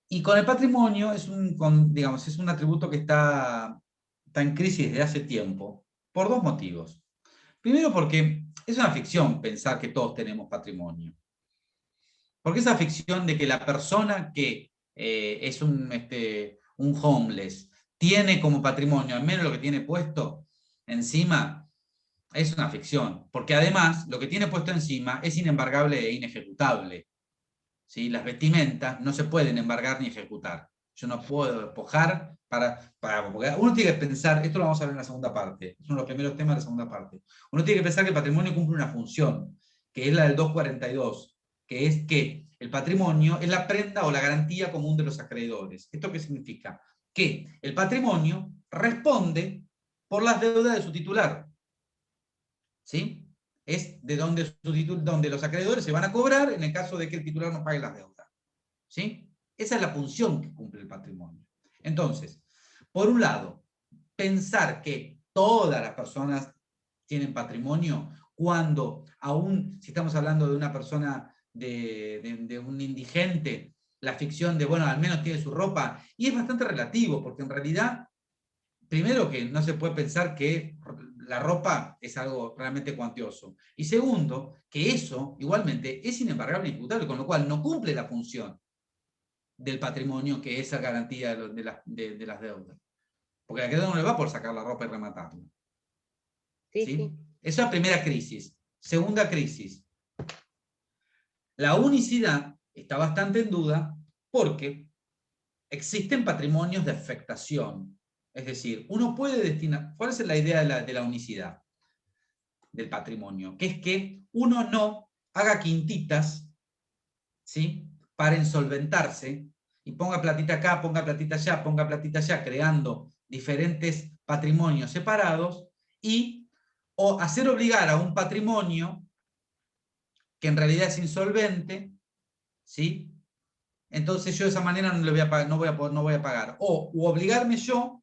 Y con el patrimonio es un atributo que está en crisis desde hace tiempo, por dos motivos. Primero, porque es una ficción pensar que todos tenemos patrimonio. Porque esa ficción de que la persona que es un homeless tiene como patrimonio al menos lo que tiene puesto encima, es una ficción. Porque además, lo que tiene puesto encima es inembargable e inejecutable. ¿Sí? Las vestimentas no se pueden embargar ni ejecutar. Yo no puedo despojar porque uno tiene que pensar, esto lo vamos a ver en la segunda parte, es uno de los primeros temas de la segunda parte. Uno tiene que pensar que el patrimonio cumple una función, que es la del 242, que es que el patrimonio es la prenda o la garantía común de los acreedores. ¿Esto qué significa? Que el patrimonio responde por las deudas de su titular. ¿Sí? Es de donde los acreedores se van a cobrar en el caso de que el titular no pague las deudas. ¿Sí? Esa es la función que cumple el patrimonio. Entonces, por un lado, pensar que todas las personas tienen patrimonio, cuando aún, si estamos hablando de una persona, de un indigente, la ficción de, bueno, al menos tiene su ropa, y es bastante relativo, porque en realidad, primero que no se puede pensar que la ropa es algo realmente cuantioso. Y segundo, que eso igualmente es inembargable e imputable, con lo cual no cumple la función del patrimonio, que es esa garantía de las deudas. Porque al acreedor no le va por sacar la ropa y rematarla. Sí, ¿Sí? sí. Esa es la primera crisis. Segunda crisis. La unicidad está bastante en duda porque existen patrimonios de afectación. Es decir, uno puede destinar... ¿Cuál es la idea de la unicidad del patrimonio? Que es que uno no haga quintitas, ¿sí?, para insolventarse y ponga platita acá, ponga platita allá, creando diferentes patrimonios separados, o hacer obligar a un patrimonio que en realidad es insolvente, ¿sí? Entonces yo de esa manera no voy a pagar. O obligarme yo,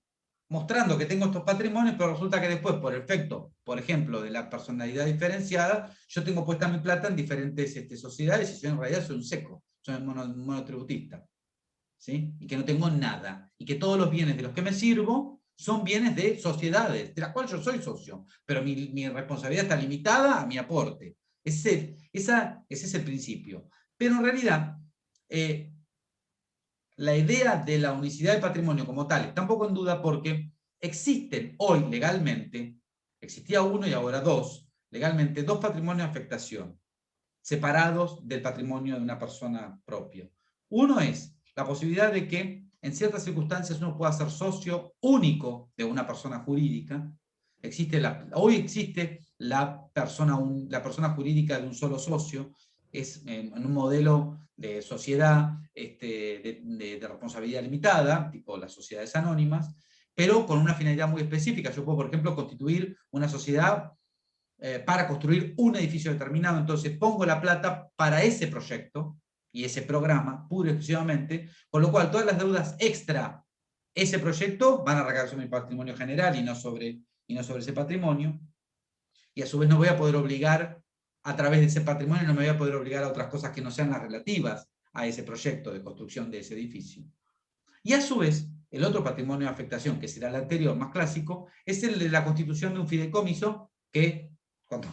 mostrando que tengo estos patrimonios, pero resulta que después, por efecto, por ejemplo, de la personalidad diferenciada, yo tengo puesta mi plata en diferentes sociedades, y yo en realidad soy un seco, soy un monotributista, ¿sí? Y que no tengo nada. Y que todos los bienes de los que me sirvo son bienes de sociedades, de las cuales yo soy socio, pero mi responsabilidad está limitada a mi aporte. Ese es el principio. Pero en realidad, la idea de la unicidad del patrimonio como tal está un poco en duda porque existen hoy legalmente, existía uno y ahora dos, legalmente dos patrimonios de afectación, separados del patrimonio de una persona propia. Uno es la posibilidad de que en ciertas circunstancias uno pueda ser socio único de una persona jurídica. Hoy existe la persona jurídica de un solo socio, es en un modelo de sociedad de responsabilidad limitada, tipo las sociedades anónimas, pero con una finalidad muy específica. Yo puedo, por ejemplo, constituir una sociedad para construir un edificio determinado, entonces pongo la plata para ese proyecto y ese programa, puro y exclusivamente, con lo cual todas las deudas extra ese proyecto van a recaer sobre mi patrimonio general y no sobre ese patrimonio, y a su vez no voy a poder obligar, a través de ese patrimonio, no me voy a poder obligar a otras cosas que no sean las relativas a ese proyecto de construcción de ese edificio. Y a su vez, el otro patrimonio de afectación, que será el anterior, más clásico, es el de la constitución de un fideicomiso que, cuando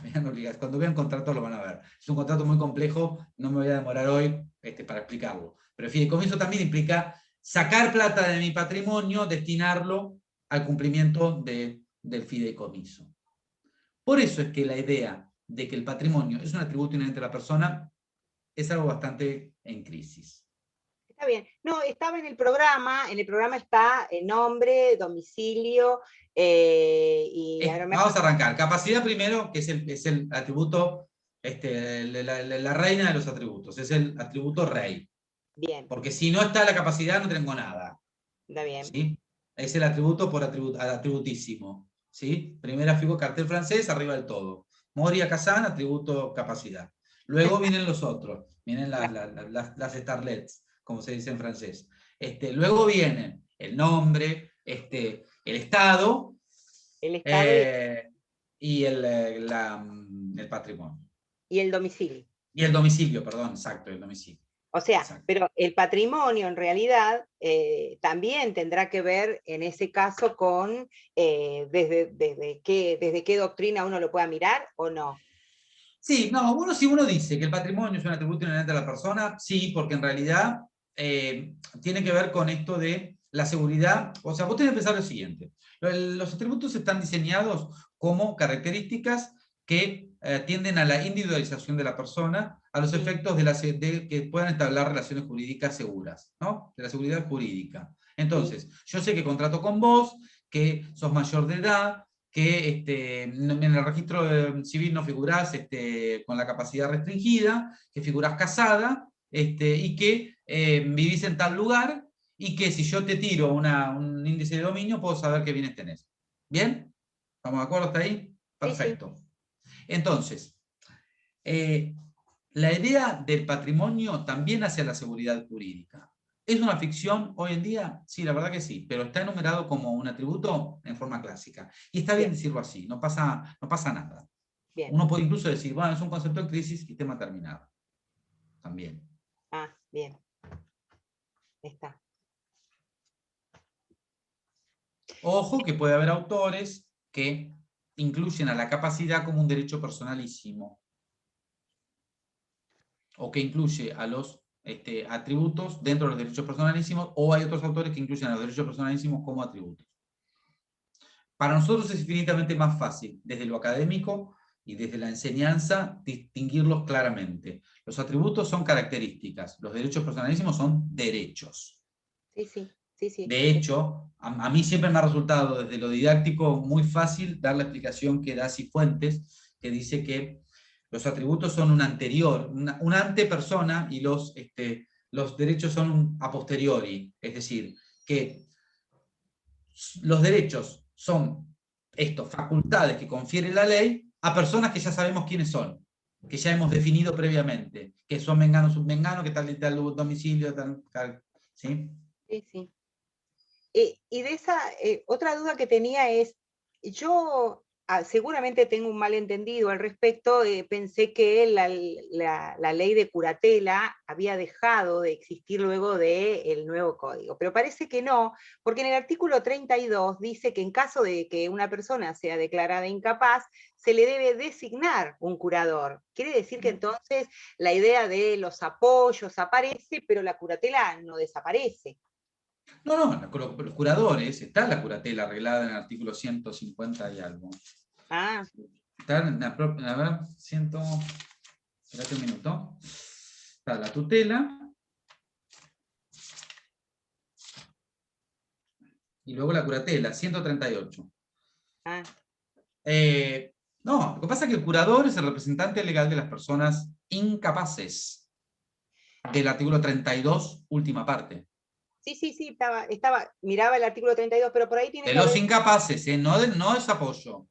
vean contratos lo van a ver. Es un contrato muy complejo, no me voy a demorar hoy para explicarlo. Pero el fideicomiso también implica sacar plata de mi patrimonio, destinarlo al cumplimiento del fideicomiso. Por eso es que la idea de que el patrimonio es un atributo inherente a la persona es algo bastante en crisis. Está bien. No, estaba en el programa está nombre, domicilio, y ahora Vamos a arrancar. Capacidad primero, que es el atributo, la reina de los atributos, es el atributo rey. Bien, Porque si no está la capacidad, no tengo nada. está bien. ¿Sí? Es el atributo por atributísimo. ¿Sí? Primera figura, cartel francés, arriba del todo. Moria Kazan, atributo capacidad. Luego vienen los otros, vienen las starlets, como se dice en francés. Luego vienen el nombre, el estado, El estado y el patrimonio. y el domicilio. Y el domicilio, perdón, exacto, el domicilio. O sea, Exacto. pero el patrimonio en realidad también tendrá que ver en ese caso con desde qué doctrina uno lo pueda mirar o no. Sí, no, si uno dice que el patrimonio es un atributo inherente a la persona, sí, porque en realidad tiene que ver con esto de la seguridad. O sea, vos tenés que pensar lo siguiente. Los atributos están diseñados como características que tienden a la individualización de la persona, a los efectos de que puedan establecer relaciones jurídicas seguras, ¿no? De la seguridad jurídica. Entonces, yo sé que contrato con vos, que sos mayor de edad, que en el registro civil no figurás con la capacidad restringida, que figurás casada, y que vivís en tal lugar, y que si yo te tiro un índice de dominio, puedo saber qué bienes tenés. ¿Bien? ¿Estamos de acuerdo hasta ahí? Perfecto. Sí. Entonces, la idea del patrimonio también hacia la seguridad jurídica. ¿Es una ficción hoy en día? Sí, la verdad que sí, pero está enumerado como un atributo en forma clásica. Y está bien decirlo así, no pasa nada. Bien. Uno puede incluso decir, bueno, es un concepto de crisis y tema terminado. También. Ah, bien. Está. Ojo que puede haber autores que incluyen a la capacidad como un derecho personalísimo. O que incluye a los atributos dentro de los derechos personalísimos, o hay otros autores que incluyen a los derechos personalísimos como atributos. Para nosotros es infinitamente más fácil, desde lo académico y desde la enseñanza, distinguirlos claramente. Los atributos son características, los derechos personalísimos son derechos. Sí. De hecho, a mí siempre me ha resultado desde lo didáctico muy fácil dar la explicación que da Cifuentes, que dice que los atributos son un anterior, una antepersona, y los derechos son un a posteriori. Es decir, que los derechos son facultades que confiere la ley a personas que ya sabemos quiénes son, que ya hemos definido previamente, que son mengano, submengano, que tal y tal domicilio, tal, ¿sí? Sí. Y de esa, otra duda que tenía es, yo seguramente tengo un malentendido al respecto, pensé que la ley de curatela había dejado de existir luego del nuevo código, pero parece que no, porque en el artículo 32 dice que en caso de que una persona sea declarada incapaz, se le debe designar un curador. Quiere decir que entonces la idea de los apoyos aparece, pero la curatela no desaparece. No, los curadores, está la curatela arreglada en el artículo 150 y algo. Ah. Está en la propia, a ver, espérate un minuto. Está la tutela. Y luego la curatela, 138. Ah. No, lo que pasa es que el curador es el representante legal de las personas incapaces, del artículo 32, última parte. Sí, miraba el artículo 32, pero por ahí tiene De que los haber... incapaces, no es apoyo.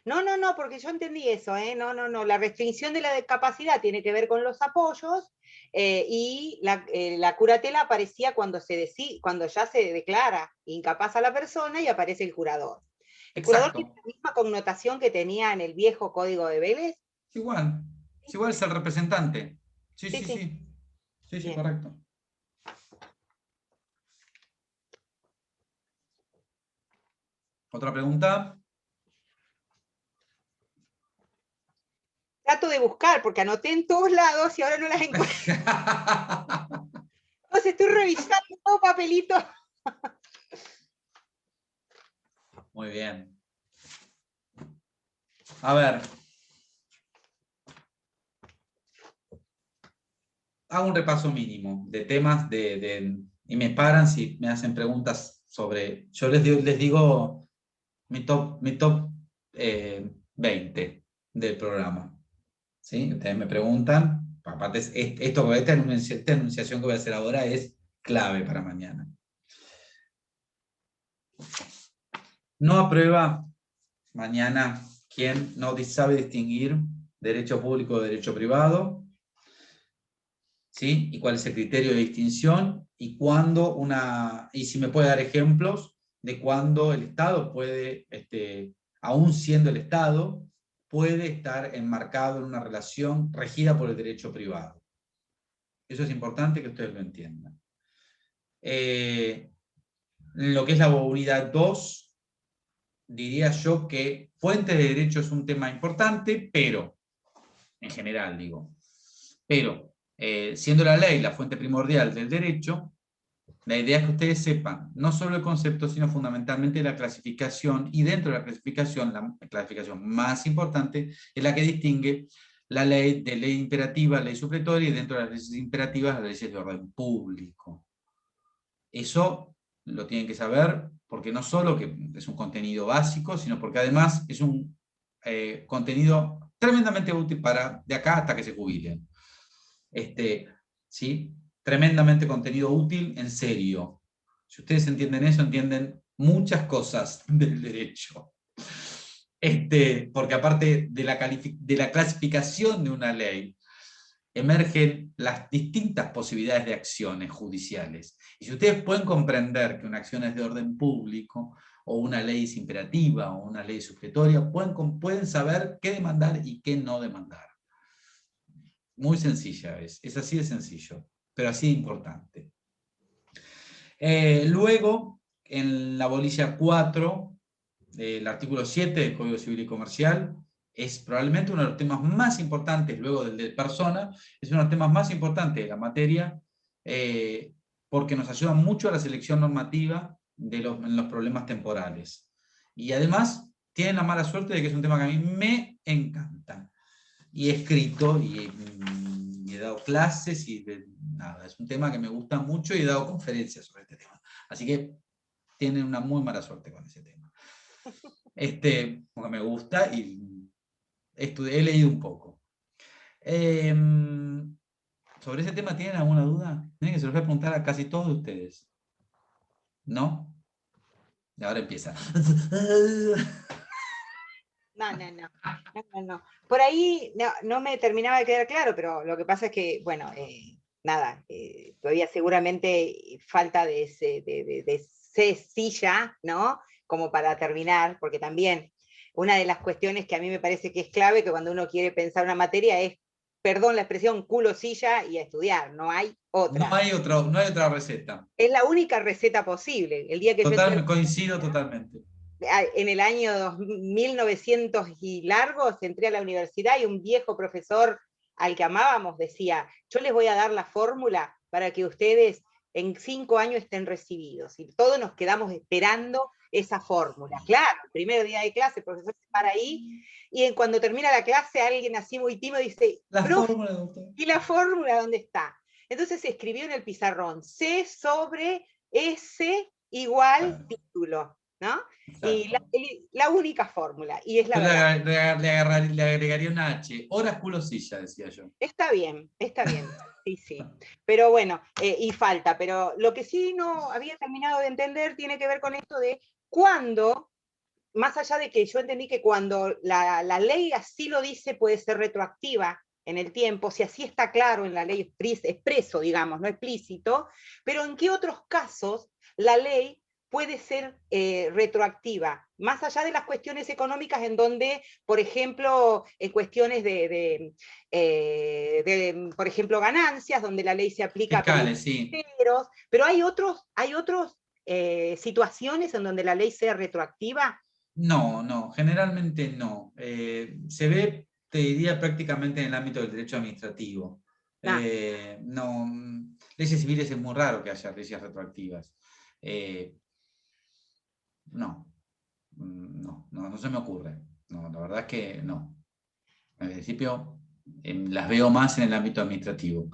No, porque yo entendí eso, no. La restricción de la discapacidad tiene que ver con los apoyos y la curatela aparecía cuando ya se declara incapaz a la persona y aparece el curador. ¿El curador tiene la misma connotación que tenía en el viejo Código de Vélez? Es igual es el representante. Sí, Bien. correcto. ¿Otra pregunta? Trato de buscar, porque anoté en todos lados y ahora no las encuentro. Entonces estoy revisando todo papelito. Muy bien. A ver. Hago un repaso mínimo de temas y me paran si me hacen preguntas sobre... Yo les digo mi top 20 del programa. ¿Sí? Ustedes me preguntan, aparte esta enunciación que voy a hacer ahora es clave para mañana. No aprueba mañana quien no sabe distinguir derecho público de derecho privado, ¿sí? Y cuál es el criterio de distinción y si me puede dar ejemplos de cuándo el Estado puede, aún siendo el Estado, puede estar enmarcado en una relación regida por el derecho privado. Eso es importante que ustedes lo entiendan. Lo que es la unidad 2, diría yo que fuentes de derecho es un tema importante, pero, en general digo, pero siendo la ley la fuente primordial del derecho, la idea es que ustedes sepan no solo el concepto, sino fundamentalmente la clasificación, y dentro de la clasificación más importante es la que distingue la ley de ley imperativa, ley supletoria, y dentro de las leyes imperativas, las leyes de orden público. Eso lo tienen que saber porque no solo que es un contenido básico, sino porque además es un contenido tremendamente útil para de acá hasta que se jubilen. ¿Sí? Tremendamente contenido útil, en serio. Si ustedes entienden eso, entienden muchas cosas del derecho. Porque aparte de la clasificación de una ley, emergen las distintas posibilidades de acciones judiciales. Y si ustedes pueden comprender que una acción es de orden público, o una ley es imperativa, o una ley supletoria, pueden saber qué demandar y qué no demandar. Muy sencilla es así de sencillo, pero así de importante. Luego, en la bolilla 4, el artículo 7 del Código Civil y Comercial, es probablemente uno de los temas más importantes, luego del de persona, es uno de los temas más importantes de la materia, porque nos ayuda mucho a la selección normativa en los problemas temporales. Y además, tienen la mala suerte de que es un tema que a mí me encanta. Y he escrito, y he dado clases, nada, es un tema que me gusta mucho, y he dado conferencias sobre este tema. Así que tienen una muy mala suerte con ese tema. Porque me gusta y he leído un poco. ¿Sobre ese tema tienen alguna duda? Miren que se los voy a preguntar a casi todos ustedes. ¿No? Y ahora empieza. No. Por ahí no me terminaba de quedar claro, pero lo que pasa es que, bueno, todavía seguramente falta de silla, ¿no? Como para terminar, porque también una de las cuestiones que a mí me parece que es clave, que cuando uno quiere pensar una materia es, perdón la expresión, culo, silla y a estudiar, no hay otra. No hay otra receta. Es la única receta posible. El día que coincido totalmente. En el año 1900 y largos, entré a la universidad y un viejo profesor al que amábamos decía, yo les voy a dar la fórmula para que ustedes en 5 años estén recibidos. Y todos nos quedamos esperando esa fórmula. Claro, el primer día de clase el profesor se para ahí y cuando termina la clase alguien así muy tímido dice, ¿y la fórmula dónde está? Entonces se escribió en el pizarrón, C sobre S igual título. ¿no? Y Exacto. la única fórmula, y es la Yo verdad. le agregaría una H. Horas culo silla, decía yo. Está bien, sí, sí. Pero bueno, y falta, pero lo que sí no había terminado de entender tiene que ver con esto de cuándo, más allá de que yo entendí que cuando la ley así lo dice puede ser retroactiva en el tiempo, si así está claro en la ley expreso, digamos, no explícito, pero en qué otros casos la ley puede ser retroactiva, más allá de las cuestiones económicas en donde, por ejemplo, en cuestiones por ejemplo, ganancias, donde la ley se aplica a Fiscales, sí. primeros, pero hay otros situaciones en donde la ley sea retroactiva. No, no, generalmente no. Se ve, te diría, prácticamente en el ámbito del derecho administrativo. Ah, No, leyes civiles es muy raro que haya leyes retroactivas. No, no se me ocurre. No, la verdad es que no. En principio, las veo más en el ámbito administrativo.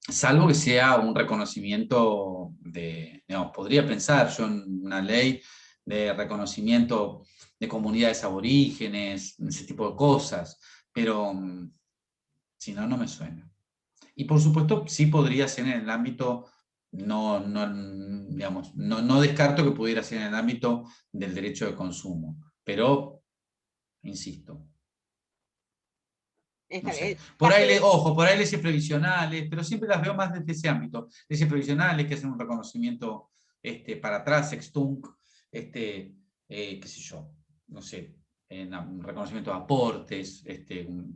Salvo que sea un reconocimiento digamos, podría pensar yo en una ley de reconocimiento de comunidades aborígenes, ese tipo de cosas, pero si no, no me suena. Y por supuesto, sí podría ser en el ámbito, digamos, no descarto que pudiera ser en el ámbito del derecho de consumo, pero, insisto, no sé. Por ahí, ojo, por ahí leyes previsionales, pero siempre las veo más desde ese ámbito. Leyes previsionales que hacen un reconocimiento para atrás, sextunc, qué sé yo, no sé, en un reconocimiento de aportes,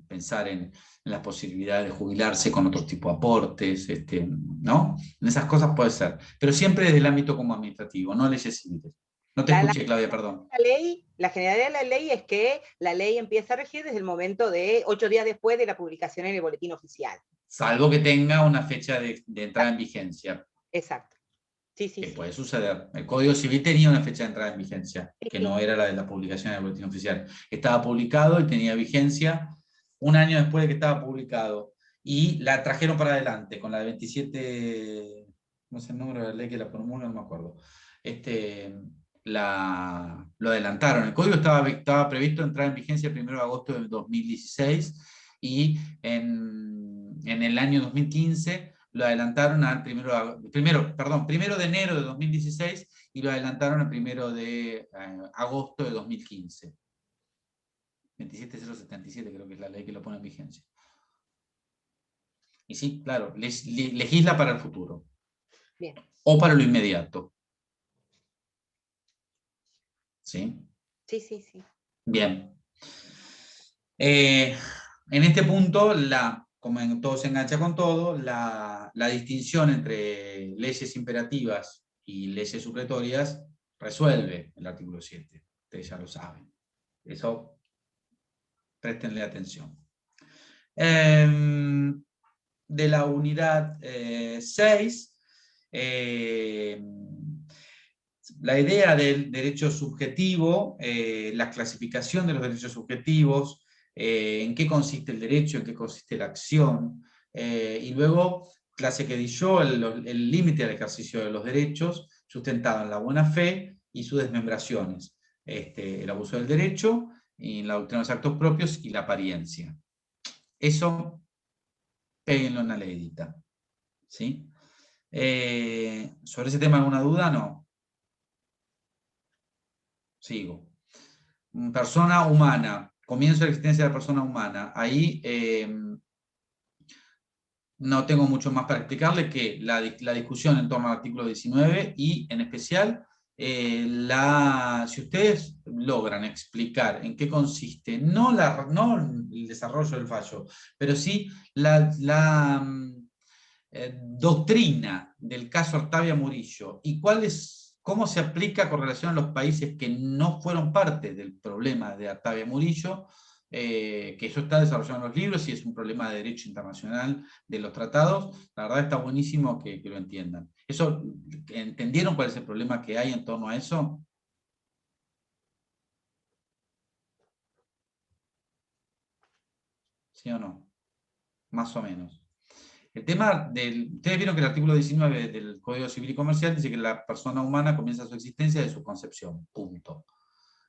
pensar en las posibilidades de jubilarse con otro tipo de aportes, ¿no? En esas cosas puede ser, pero siempre desde el ámbito como administrativo, no leyes civiles. No te escuché, Claudia, perdón. La generalidad de la ley es que la ley empieza a regir desde el momento de 8 días después de la publicación en el boletín oficial. Salvo que tenga una fecha de entrada en vigencia. Exacto. Sí, sí, Que sí. puede suceder. El Código Civil tenía una fecha de entrada en vigencia, que Sí. no era la de la publicación en el boletín oficial. Estaba publicado y tenía vigencia un año después de que estaba publicado. Y la trajeron para adelante con la de 27, no sé el número de la ley que la promulga, no me acuerdo. Lo adelantaron. El código estaba previsto entrar en vigencia el 1 de agosto de 2016 y en el año 2015 lo adelantaron al 1 de enero de 2016 y lo adelantaron al 1 de agosto de 2015. 27077 creo que es la ley que lo pone en vigencia. Y sí, claro, legisla para el futuro. Bien. O para lo inmediato. ¿Sí? Sí, sí, sí. Bien. En este punto, como en todo se engancha con todo, la distinción entre leyes imperativas y leyes supletorias resuelve el artículo 7. Ustedes ya lo saben. Eso, préstenle atención. De la unidad 6, la idea del derecho subjetivo, la clasificación de los derechos subjetivos, en qué consiste el derecho, en qué consiste la acción, y luego, clase que di yo, el límite al ejercicio de los derechos, sustentado en la buena fe y sus desmembraciones, el abuso del derecho, y la doctrina de los actos propios y la apariencia. Eso, péguenlo en la leidita. ¿Sí? ¿Sobre ese tema alguna duda? No. Sigo. Persona humana. Comienzo de la existencia de la persona humana. Ahí no tengo mucho más para explicarle que la discusión en torno al artículo 19 y en especial si ustedes logran explicar en qué consiste, no el desarrollo del fallo, pero sí la doctrina del caso Artavia Murillo y cómo se aplica con relación a los países que no fueron parte del problema de Artavia Murillo, que eso está desarrollado en los libros y es un problema de derecho internacional de los tratados. La verdad está buenísimo que lo entiendan. ¿Entendieron cuál es el problema que hay en torno a eso? ¿Sí o no? Más o menos. El tema ustedes vieron que el artículo 19 del Código Civil y Comercial dice que la persona humana comienza su existencia de su concepción, punto.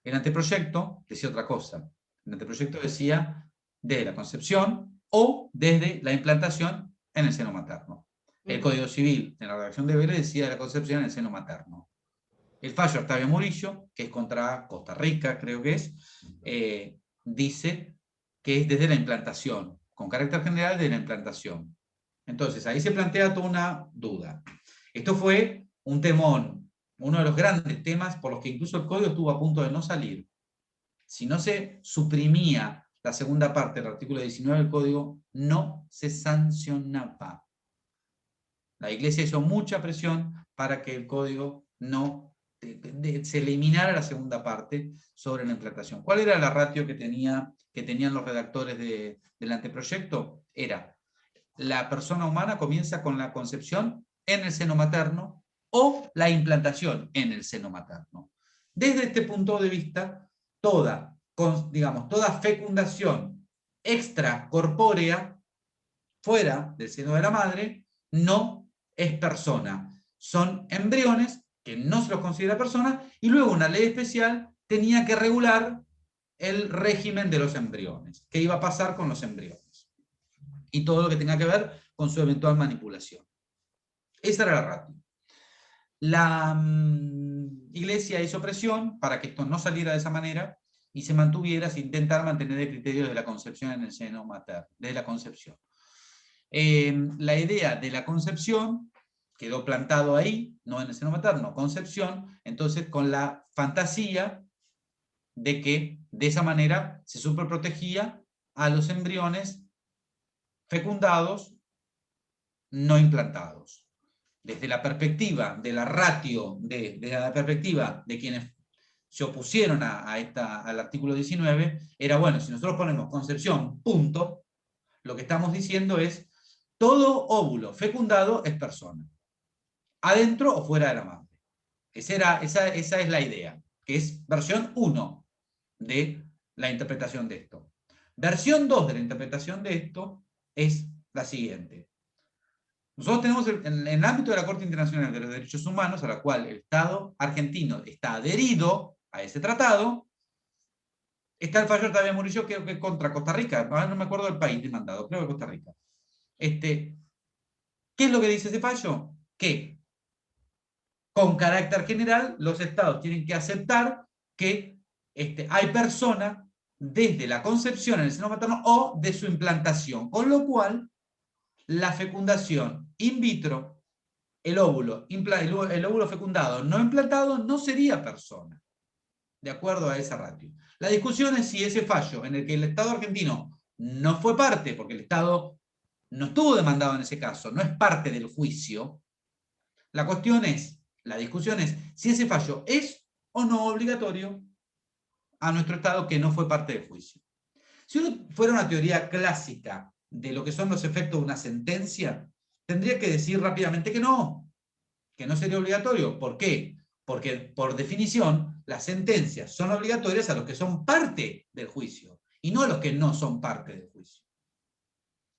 El anteproyecto decía otra cosa. El anteproyecto decía desde la concepción o desde la implantación en el seno materno. El Código Civil, en la redacción de Vélez, decía de la concepción en el seno materno. El fallo Octavio Murillo, que es contra Costa Rica, creo que es, dice que es desde la implantación, con carácter general de la implantación. Entonces, ahí se plantea toda una duda. Esto fue un temón, uno de los grandes temas por los que incluso el código estuvo a punto de no salir. Si no se suprimía la segunda parte del artículo 19 del código, no se sancionaba. La Iglesia hizo mucha presión para que el código no se eliminara la segunda parte sobre la implantación. ¿Cuál era la ratio que tenían los redactores del anteproyecto? Era: la persona humana comienza con la concepción en el seno materno o la implantación en el seno materno. Desde este punto de vista, toda fecundación extracorpórea fuera del seno de la madre no es persona. Son embriones que no se los considera persona, y luego una ley especial tenía que regular el régimen de los embriones, qué iba a pasar con los embriones, y todo lo que tenga que ver con su eventual manipulación. Esa era la ratio. La Iglesia hizo presión para que esto no saliera de esa manera, y se mantuviera, se intentara mantener el criterio de la concepción en el seno materno, de la concepción. La idea de la concepción quedó plantado ahí, no en el seno materno, concepción, entonces con la fantasía de que de esa manera se superprotegía a los embriones fecundados no implantados. Desde la perspectiva de la ratio, desde la perspectiva de quienes se opusieron al artículo 19, era bueno, si nosotros ponemos concepción, punto, lo que estamos diciendo es todo óvulo fecundado es persona, adentro o fuera de la madre. Esa es la idea, que es versión 1 de la interpretación de esto. Versión 2 de la interpretación de esto es la siguiente. Nosotros tenemos en el ámbito de la Corte Internacional de los Derechos Humanos, a la cual el Estado argentino está adherido a ese tratado, está el fallo Octavio Murillo, creo que contra Costa Rica, no me acuerdo del país demandado, creo que Costa Rica. ¿Qué es lo que dice ese fallo? Que con carácter general los estados tienen que aceptar que hay personas desde la concepción en el seno materno o de su implantación, con lo cual la fecundación in vitro, el óvulo fecundado no implantado no sería persona, de acuerdo a esa ratio. La discusión es si ese fallo en el que el Estado argentino no fue parte, porque el Estado no estuvo demandado en ese caso, no es parte del juicio. La discusión es si ese fallo es o no obligatorio a nuestro Estado que no fue parte del juicio. Si uno fuera una teoría clásica de lo que son los efectos de una sentencia, tendría que decir rápidamente que no sería obligatorio. ¿Por qué? Porque por definición las sentencias son obligatorias a los que son parte del juicio y no a los que no son parte del juicio.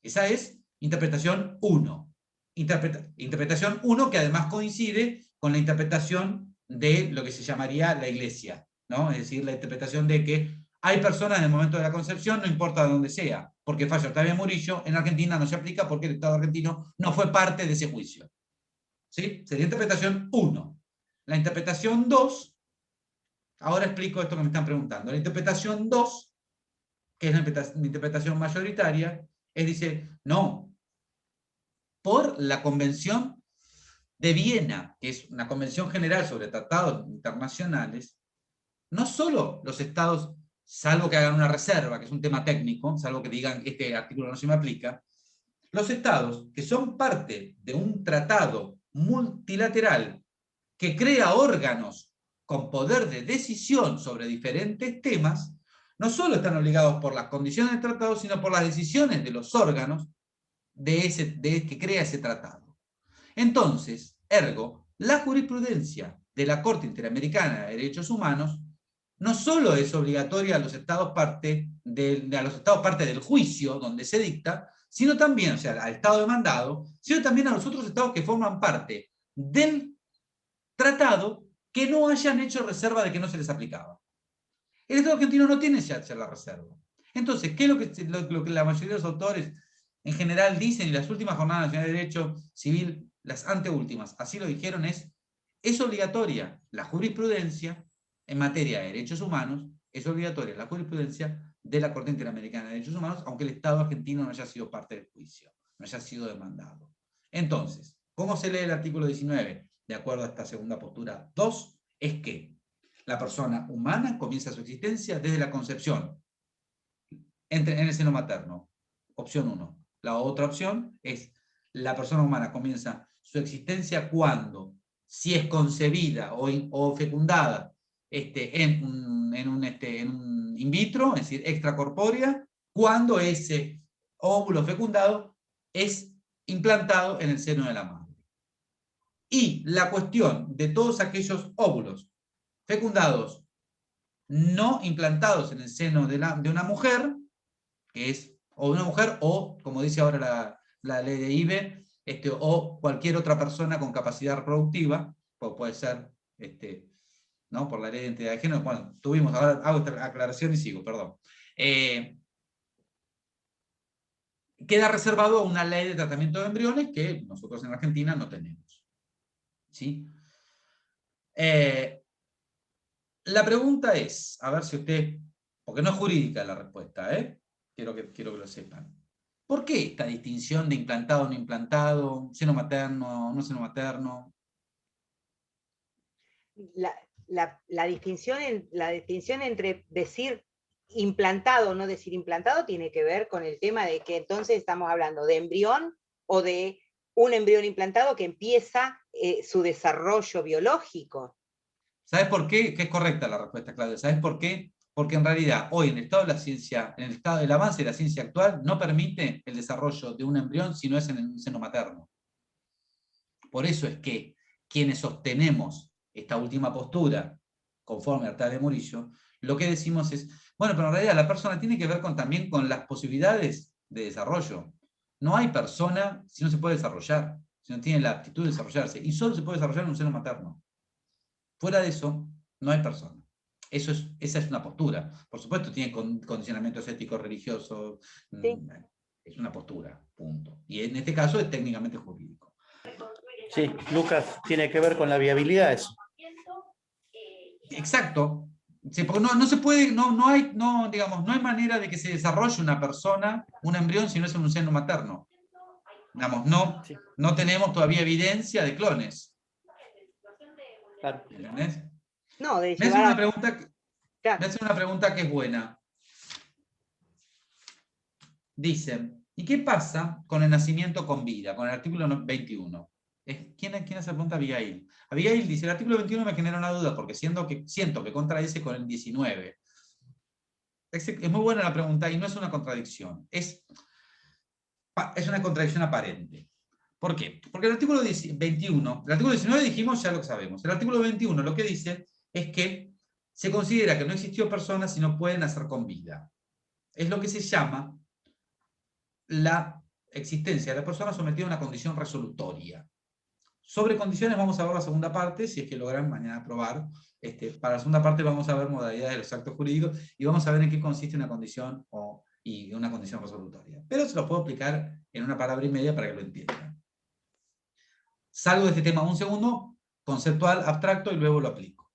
Esa es interpretación 1. Interpretación 1 que además coincide con la interpretación de lo que se llamaría la Iglesia, ¿no? Es decir, la interpretación de que hay personas en el momento de la concepción, no importa de dónde sea, porque el fallo Octavio Murillo en Argentina no se aplica porque el Estado argentino no fue parte de ese juicio. ¿Sí? Sería interpretación 1. La interpretación 2, ahora explico esto que me están preguntando. La interpretación 2, que es la interpretación mayoritaria, dice, no, por la Convención de Viena, que es una convención general sobre tratados internacionales, no solo los estados, salvo que hagan una reserva, que es un tema técnico, salvo que digan que este artículo no se me aplica, los estados que son parte de un tratado multilateral que crea órganos con poder de decisión sobre diferentes temas, no solo están obligados por las condiciones del tratado, sino por las decisiones de los órganos que crea ese tratado. Entonces, ergo, la jurisprudencia de la Corte Interamericana de Derechos Humanos no solo es obligatoria a los estados parte del juicio donde se dicta, sino también, o sea, al Estado demandado, sino también a los otros estados que forman parte del tratado que no hayan hecho reserva de que no se les aplicaba. El Estado argentino no tiene ya la reserva. Entonces, ¿qué es lo que la mayoría de los autores en general dicen, y las últimas jornadas nacionales de derecho civil, las anteúltimas, así lo dijeron, es obligatoria la jurisprudencia en materia de derechos humanos, es obligatoria la jurisprudencia de la Corte Interamericana de Derechos Humanos, aunque el Estado argentino no haya sido parte del juicio, no haya sido demandado. Entonces, ¿cómo se lee el artículo 19? De acuerdo a esta segunda postura 2, es que la persona humana comienza su existencia desde la concepción en el seno materno. Opción 1. La otra opción es la persona humana comienza su existencia cuando, si es concebida o fecundada en un in vitro, es decir, extracorpórea, cuando ese óvulo fecundado es implantado en el seno de la madre. Y la cuestión de todos aquellos óvulos fecundados no implantados en el seno de una mujer, que es o una mujer o, como dice ahora la ley de IBE, o cualquier otra persona con capacidad reproductiva, puede ser, ¿no? Por la ley de identidad de género. Bueno, ahora hago esta aclaración y sigo, perdón. Queda reservado a una ley de tratamiento de embriones que nosotros en Argentina no tenemos. ¿Sí? La pregunta es, a ver si usted, porque no es jurídica la respuesta, quiero que lo sepan. ¿Por qué esta distinción de implantado, no implantado, seno materno, no seno materno? La distinción entre decir implantado o no decir implantado tiene que ver con el tema de que entonces estamos hablando de embrión o de un embrión implantado que empieza su desarrollo biológico. ¿Sabes por qué? Que es correcta la respuesta, Claudia. ¿Sabes por qué? Porque en realidad hoy en el estado de la ciencia, en el estado del avance de la ciencia actual, no permite el desarrollo de un embrión si no es en el seno materno. Por eso es que quienes sostenemos esta última postura, conforme a Artaud de Murillo, lo que decimos es, bueno, pero en realidad la persona tiene que ver también con las posibilidades de desarrollo. No hay persona si no se puede desarrollar, si no tiene la aptitud de desarrollarse, y solo se puede desarrollar en un seno materno. Fuera de eso, no hay persona. Esa es una postura. Por supuesto, tiene condicionamientos éticos, religiosos. Sí. Es una postura, punto. Y en este caso es técnicamente jurídico. Sí, Lucas, tiene que ver con la viabilidad eso. Exacto. Sí, porque no se puede, no hay manera de que se desarrolle una persona, un embrión, si no es en un seno materno. Digamos, no tenemos todavía evidencia de clones. Claro. ¿Entendés? No, de Me hacen llevar una pregunta que es buena. Dicen, ¿y qué pasa con el nacimiento con vida? Con el artículo 21. ¿Quién hace la pregunta? Abigail. Abigail dice, el artículo 21 me genera una duda porque siento que contradice con el 19. Es muy buena la pregunta y no es una contradicción. Es una contradicción aparente. ¿Por qué? Porque el artículo 21, el artículo 19 dijimos, ya lo sabemos. El artículo 21 lo que dice es que se considera que no existió personas si no pueden nacer con vida. Es lo que se llama la existencia de la persona sometida a una condición resolutoria. Sobre condiciones vamos a ver la segunda parte, si es que logran mañana aprobar. Para la segunda parte vamos a ver modalidades de los actos jurídicos y vamos a ver en qué consiste una condición y una condición resolutoria. Pero se lo puedo explicar en una palabra y media para que lo entiendan. Salgo de este tema un segundo, conceptual, abstracto, y luego lo aplico.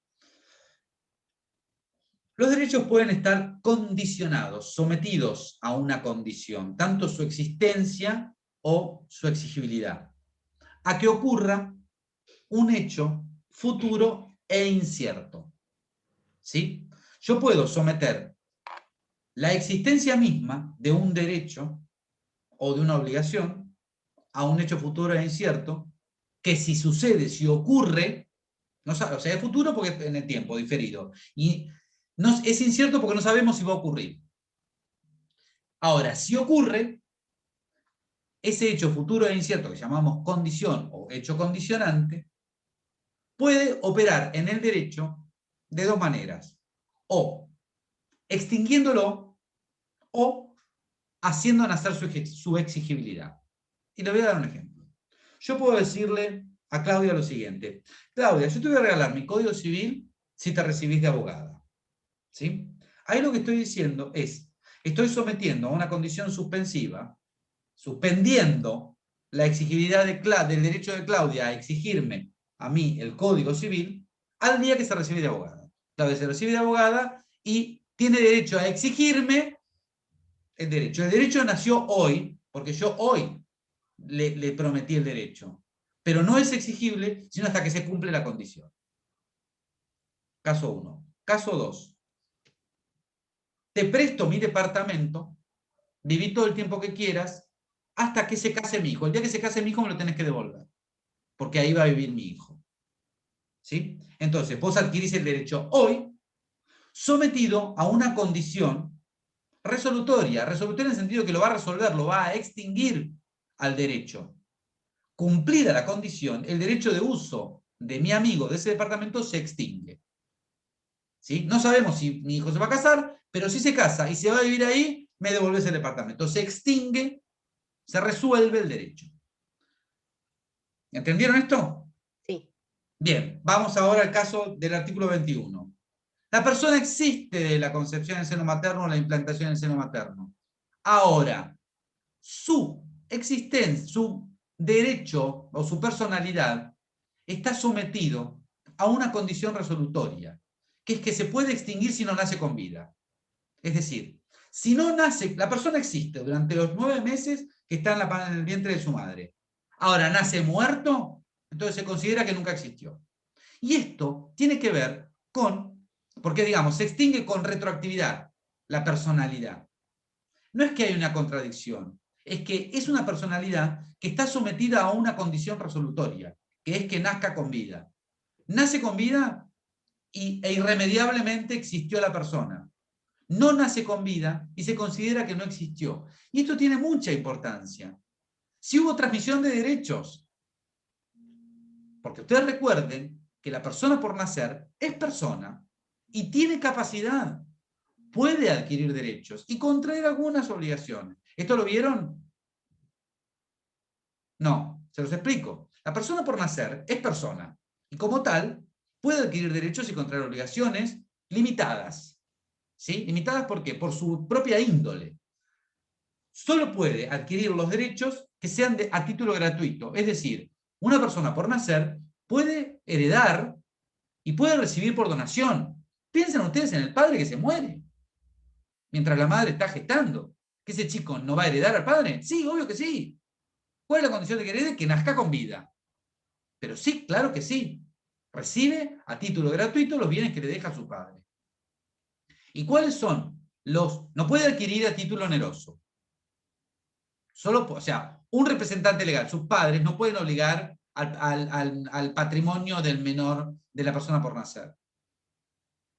Los derechos pueden estar condicionados, sometidos a una condición, tanto su existencia o su exigibilidad, a que ocurra un hecho futuro e incierto. ¿Sí? Yo puedo someter la existencia misma de un derecho o de una obligación a un hecho futuro e incierto, que si sucede, si ocurre, o sea, es futuro porque es en el tiempo, diferido, y es incierto porque no sabemos si va a ocurrir. Ahora, si ocurre, ese hecho futuro e incierto que llamamos condición o hecho condicionante, puede operar en el derecho de dos maneras, o extinguiéndolo o haciendo nacer su exigibilidad. Y le voy a dar un ejemplo. Yo puedo decirle a Claudia lo siguiente: Claudia, yo te voy a regalar mi código civil si te recibís de abogada. ¿Sí? Ahí lo que estoy diciendo es, estoy sometiendo a una condición suspensiva, suspendiendo la exigibilidad del derecho de Claudia a exigirme a mí el código civil al día que se recibe de abogada. Claudia se recibe de abogada y tiene derecho a exigirme el derecho. El derecho nació hoy, porque yo hoy le prometí el derecho, pero no es exigible sino hasta que se cumple la condición. Caso 1. Caso 2. Te presto mi departamento, viví todo el tiempo que quieras, hasta que se case mi hijo. El día que se case mi hijo me lo tenés que devolver, porque ahí va a vivir mi hijo. ¿Sí? Entonces, vos adquirís el derecho hoy, sometido a una condición resolutoria. Resolutoria en el sentido que lo va a resolver, lo va a extinguir al derecho. Cumplida la condición, el derecho de uso de mi amigo de ese departamento se extingue. ¿Sí? No sabemos si mi hijo se va a casar, pero si se casa y se va a vivir ahí, me devolvés el departamento. Se extingue, se resuelve el derecho. ¿Entendieron esto? Sí. Bien, vamos ahora al caso del artículo 21. La persona existe de la concepción en el seno materno o la implantación en el seno materno. Ahora, su existencia, su derecho o su personalidad está sometido a una condición resolutoria, que es que se puede extinguir si no nace con vida. Es decir, si no nace, la persona existe durante los 9 meses que está en el vientre de su madre. Ahora nace muerto, entonces se considera que nunca existió. Y esto tiene que ver con, porque digamos, se extingue con retroactividad la personalidad. No es que hay una contradicción, es que es una personalidad que está sometida a una condición resolutoria, que es que nazca con vida. Nace con vida e irremediablemente existió la persona. No nace con vida y se considera que no existió. Y esto tiene mucha importancia. Si hubo transmisión de derechos, porque ustedes recuerden que la persona por nacer es persona y tiene capacidad, puede adquirir derechos y contraer algunas obligaciones. ¿Esto lo vieron? No, se los explico. La persona por nacer es persona y como tal puede adquirir derechos y contraer obligaciones limitadas. ¿Sí? ¿Limitadas por qué? Por su propia índole. Solo puede adquirir los derechos que sean a título gratuito. Es decir, una persona por nacer puede heredar y puede recibir por donación. Piensen ustedes en el padre que se muere mientras la madre está gestando. ¿Que ese chico no va a heredar al padre? Sí, obvio que sí. ¿Cuál es la condición de que herede? Que nazca con vida. Pero sí, claro que sí. Recibe a título gratuito los bienes que le deja su padre. ¿Y cuáles son los? No puede adquirir a título oneroso. Solo, o sea, un representante legal, sus padres, no pueden obligar al patrimonio del menor de la persona por nacer.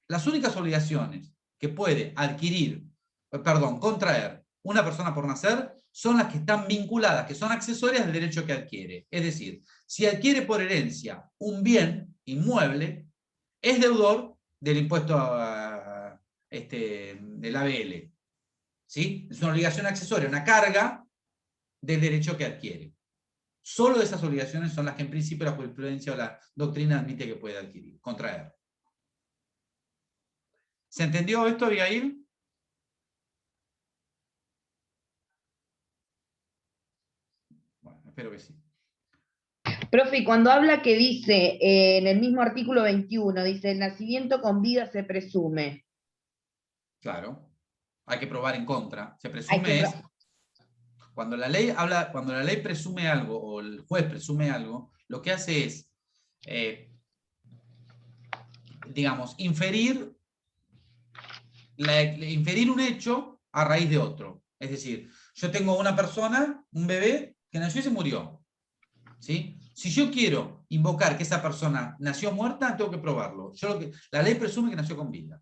Las únicas obligaciones que puede contraer una persona por nacer son las que están vinculadas, que son accesorias del derecho que adquiere. Es decir, si adquiere por herencia un bien inmueble, es deudor del impuesto del ABL. ¿Sí? Es una obligación accesoria, una carga del derecho que adquiere. Solo esas obligaciones son las que en principio la jurisprudencia o la doctrina admite que puede adquirir, contraer. ¿Se entendió esto, Abigail? Bueno, espero que sí. Profe, y cuando habla que dice, en el mismo artículo 21, dice, el nacimiento con vida se presume. Claro, hay que probar en contra. Se presume es, cuando la ley presume algo, o el juez presume algo, lo que hace es, digamos, inferir un hecho a raíz de otro. Es decir, yo tengo una persona, un bebé, que nació y se murió. ¿Sí? Si yo quiero invocar que esa persona nació muerta, tengo que probarlo. La ley presume que nació con vida.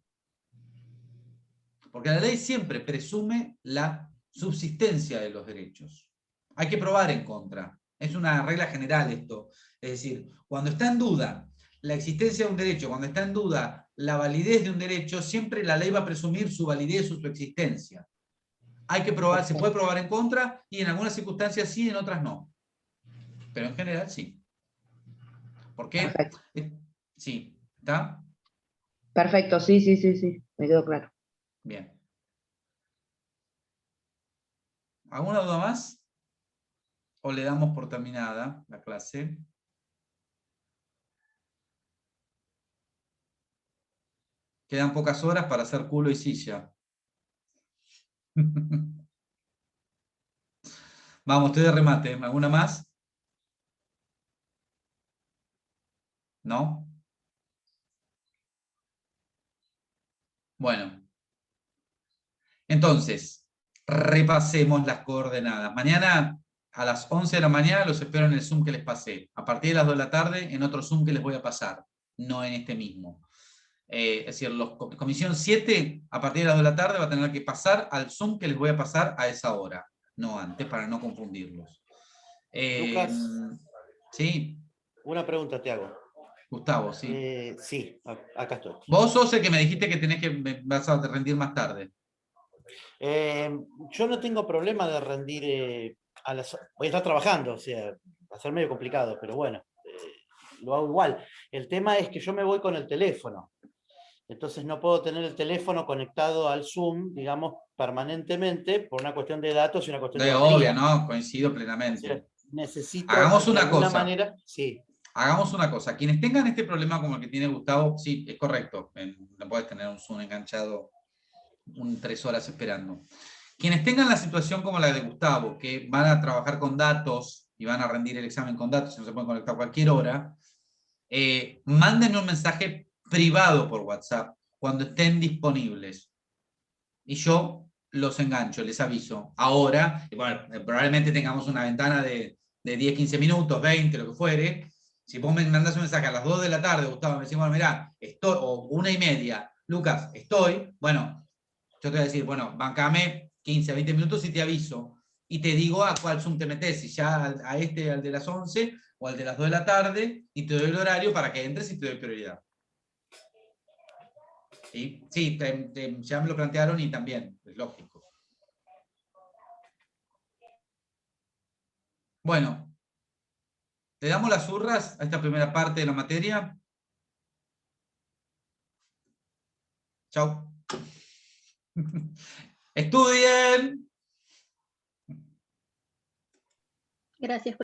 Porque la ley siempre presume la subsistencia de los derechos. Hay que probar en contra. Es una regla general esto. Es decir, cuando está en duda la existencia de un derecho, cuando está en duda la validez de un derecho, siempre la ley va a presumir su validez o su existencia. hay que probar, se puede probar en contra, y en algunas circunstancias sí, en otras no. Pero en general sí. ¿Por qué? Perfecto. Sí, ¿está? Perfecto, sí, me quedó claro. Bien. ¿Alguna duda más? ¿O le damos por terminada la clase? Quedan pocas horas para hacer culo y silla. Vamos, estoy de remate. ¿Alguna más? ¿No? Bueno. Entonces, repasemos las coordenadas. Mañana a las 11 de la mañana los espero en el Zoom que les pasé. A partir de las 2 de la tarde en otro Zoom que les voy a pasar, no en este mismo. Es decir, comisión 7, a partir de las 2 de la tarde va a tener que pasar al Zoom que les voy a pasar a esa hora, no antes, para no confundirlos. Lucas, sí, una pregunta te hago. Gustavo, sí. Sí, acá estoy. Vos sos el que me dijiste que vas a rendir más tarde. Yo no tengo problema de rendir voy a estar trabajando, o sea, va a ser medio complicado, pero bueno, lo hago igual. El tema es que yo me voy con el teléfono. Entonces no puedo tener el teléfono conectado al Zoom, digamos, permanentemente por una cuestión de datos y una cuestión de batería. Obvio, ¿no? Coincido O plenamente. sea, necesito Hagamos de una alguna cosa. manera, sí. Hagamos una cosa. Quienes tengan este problema como el que tiene Gustavo, sí, es correcto. No puedes tener un Zoom enganchado 3 horas esperando. Quienes tengan la situación como la de Gustavo, que van a trabajar con datos y van a rendir el examen con datos y no se pueden conectar a cualquier hora, mándenme un mensaje privado por WhatsApp cuando estén disponibles. Y yo los engancho, les aviso. Ahora, bueno, probablemente tengamos una ventana de 10, 15 minutos, 20, lo que fuere. Si vos me mandás un mensaje a las 2 de la tarde, Gustavo, me decís, bueno, mirá, estoy, o 1:30, Lucas, estoy, bueno, yo te voy a decir, bueno, bancame 15, 20 minutos y te aviso. Y te digo a cuál Zoom te metes, si ya a este, al de las 11 o al de las 2 de la tarde, y te doy el horario para que entres y te doy prioridad. ¿Sí? Sí, ya me lo plantearon y también, es lógico. Bueno, ¿le damos las urras a esta primera parte de la materia? Chau. Estudien. Gracias.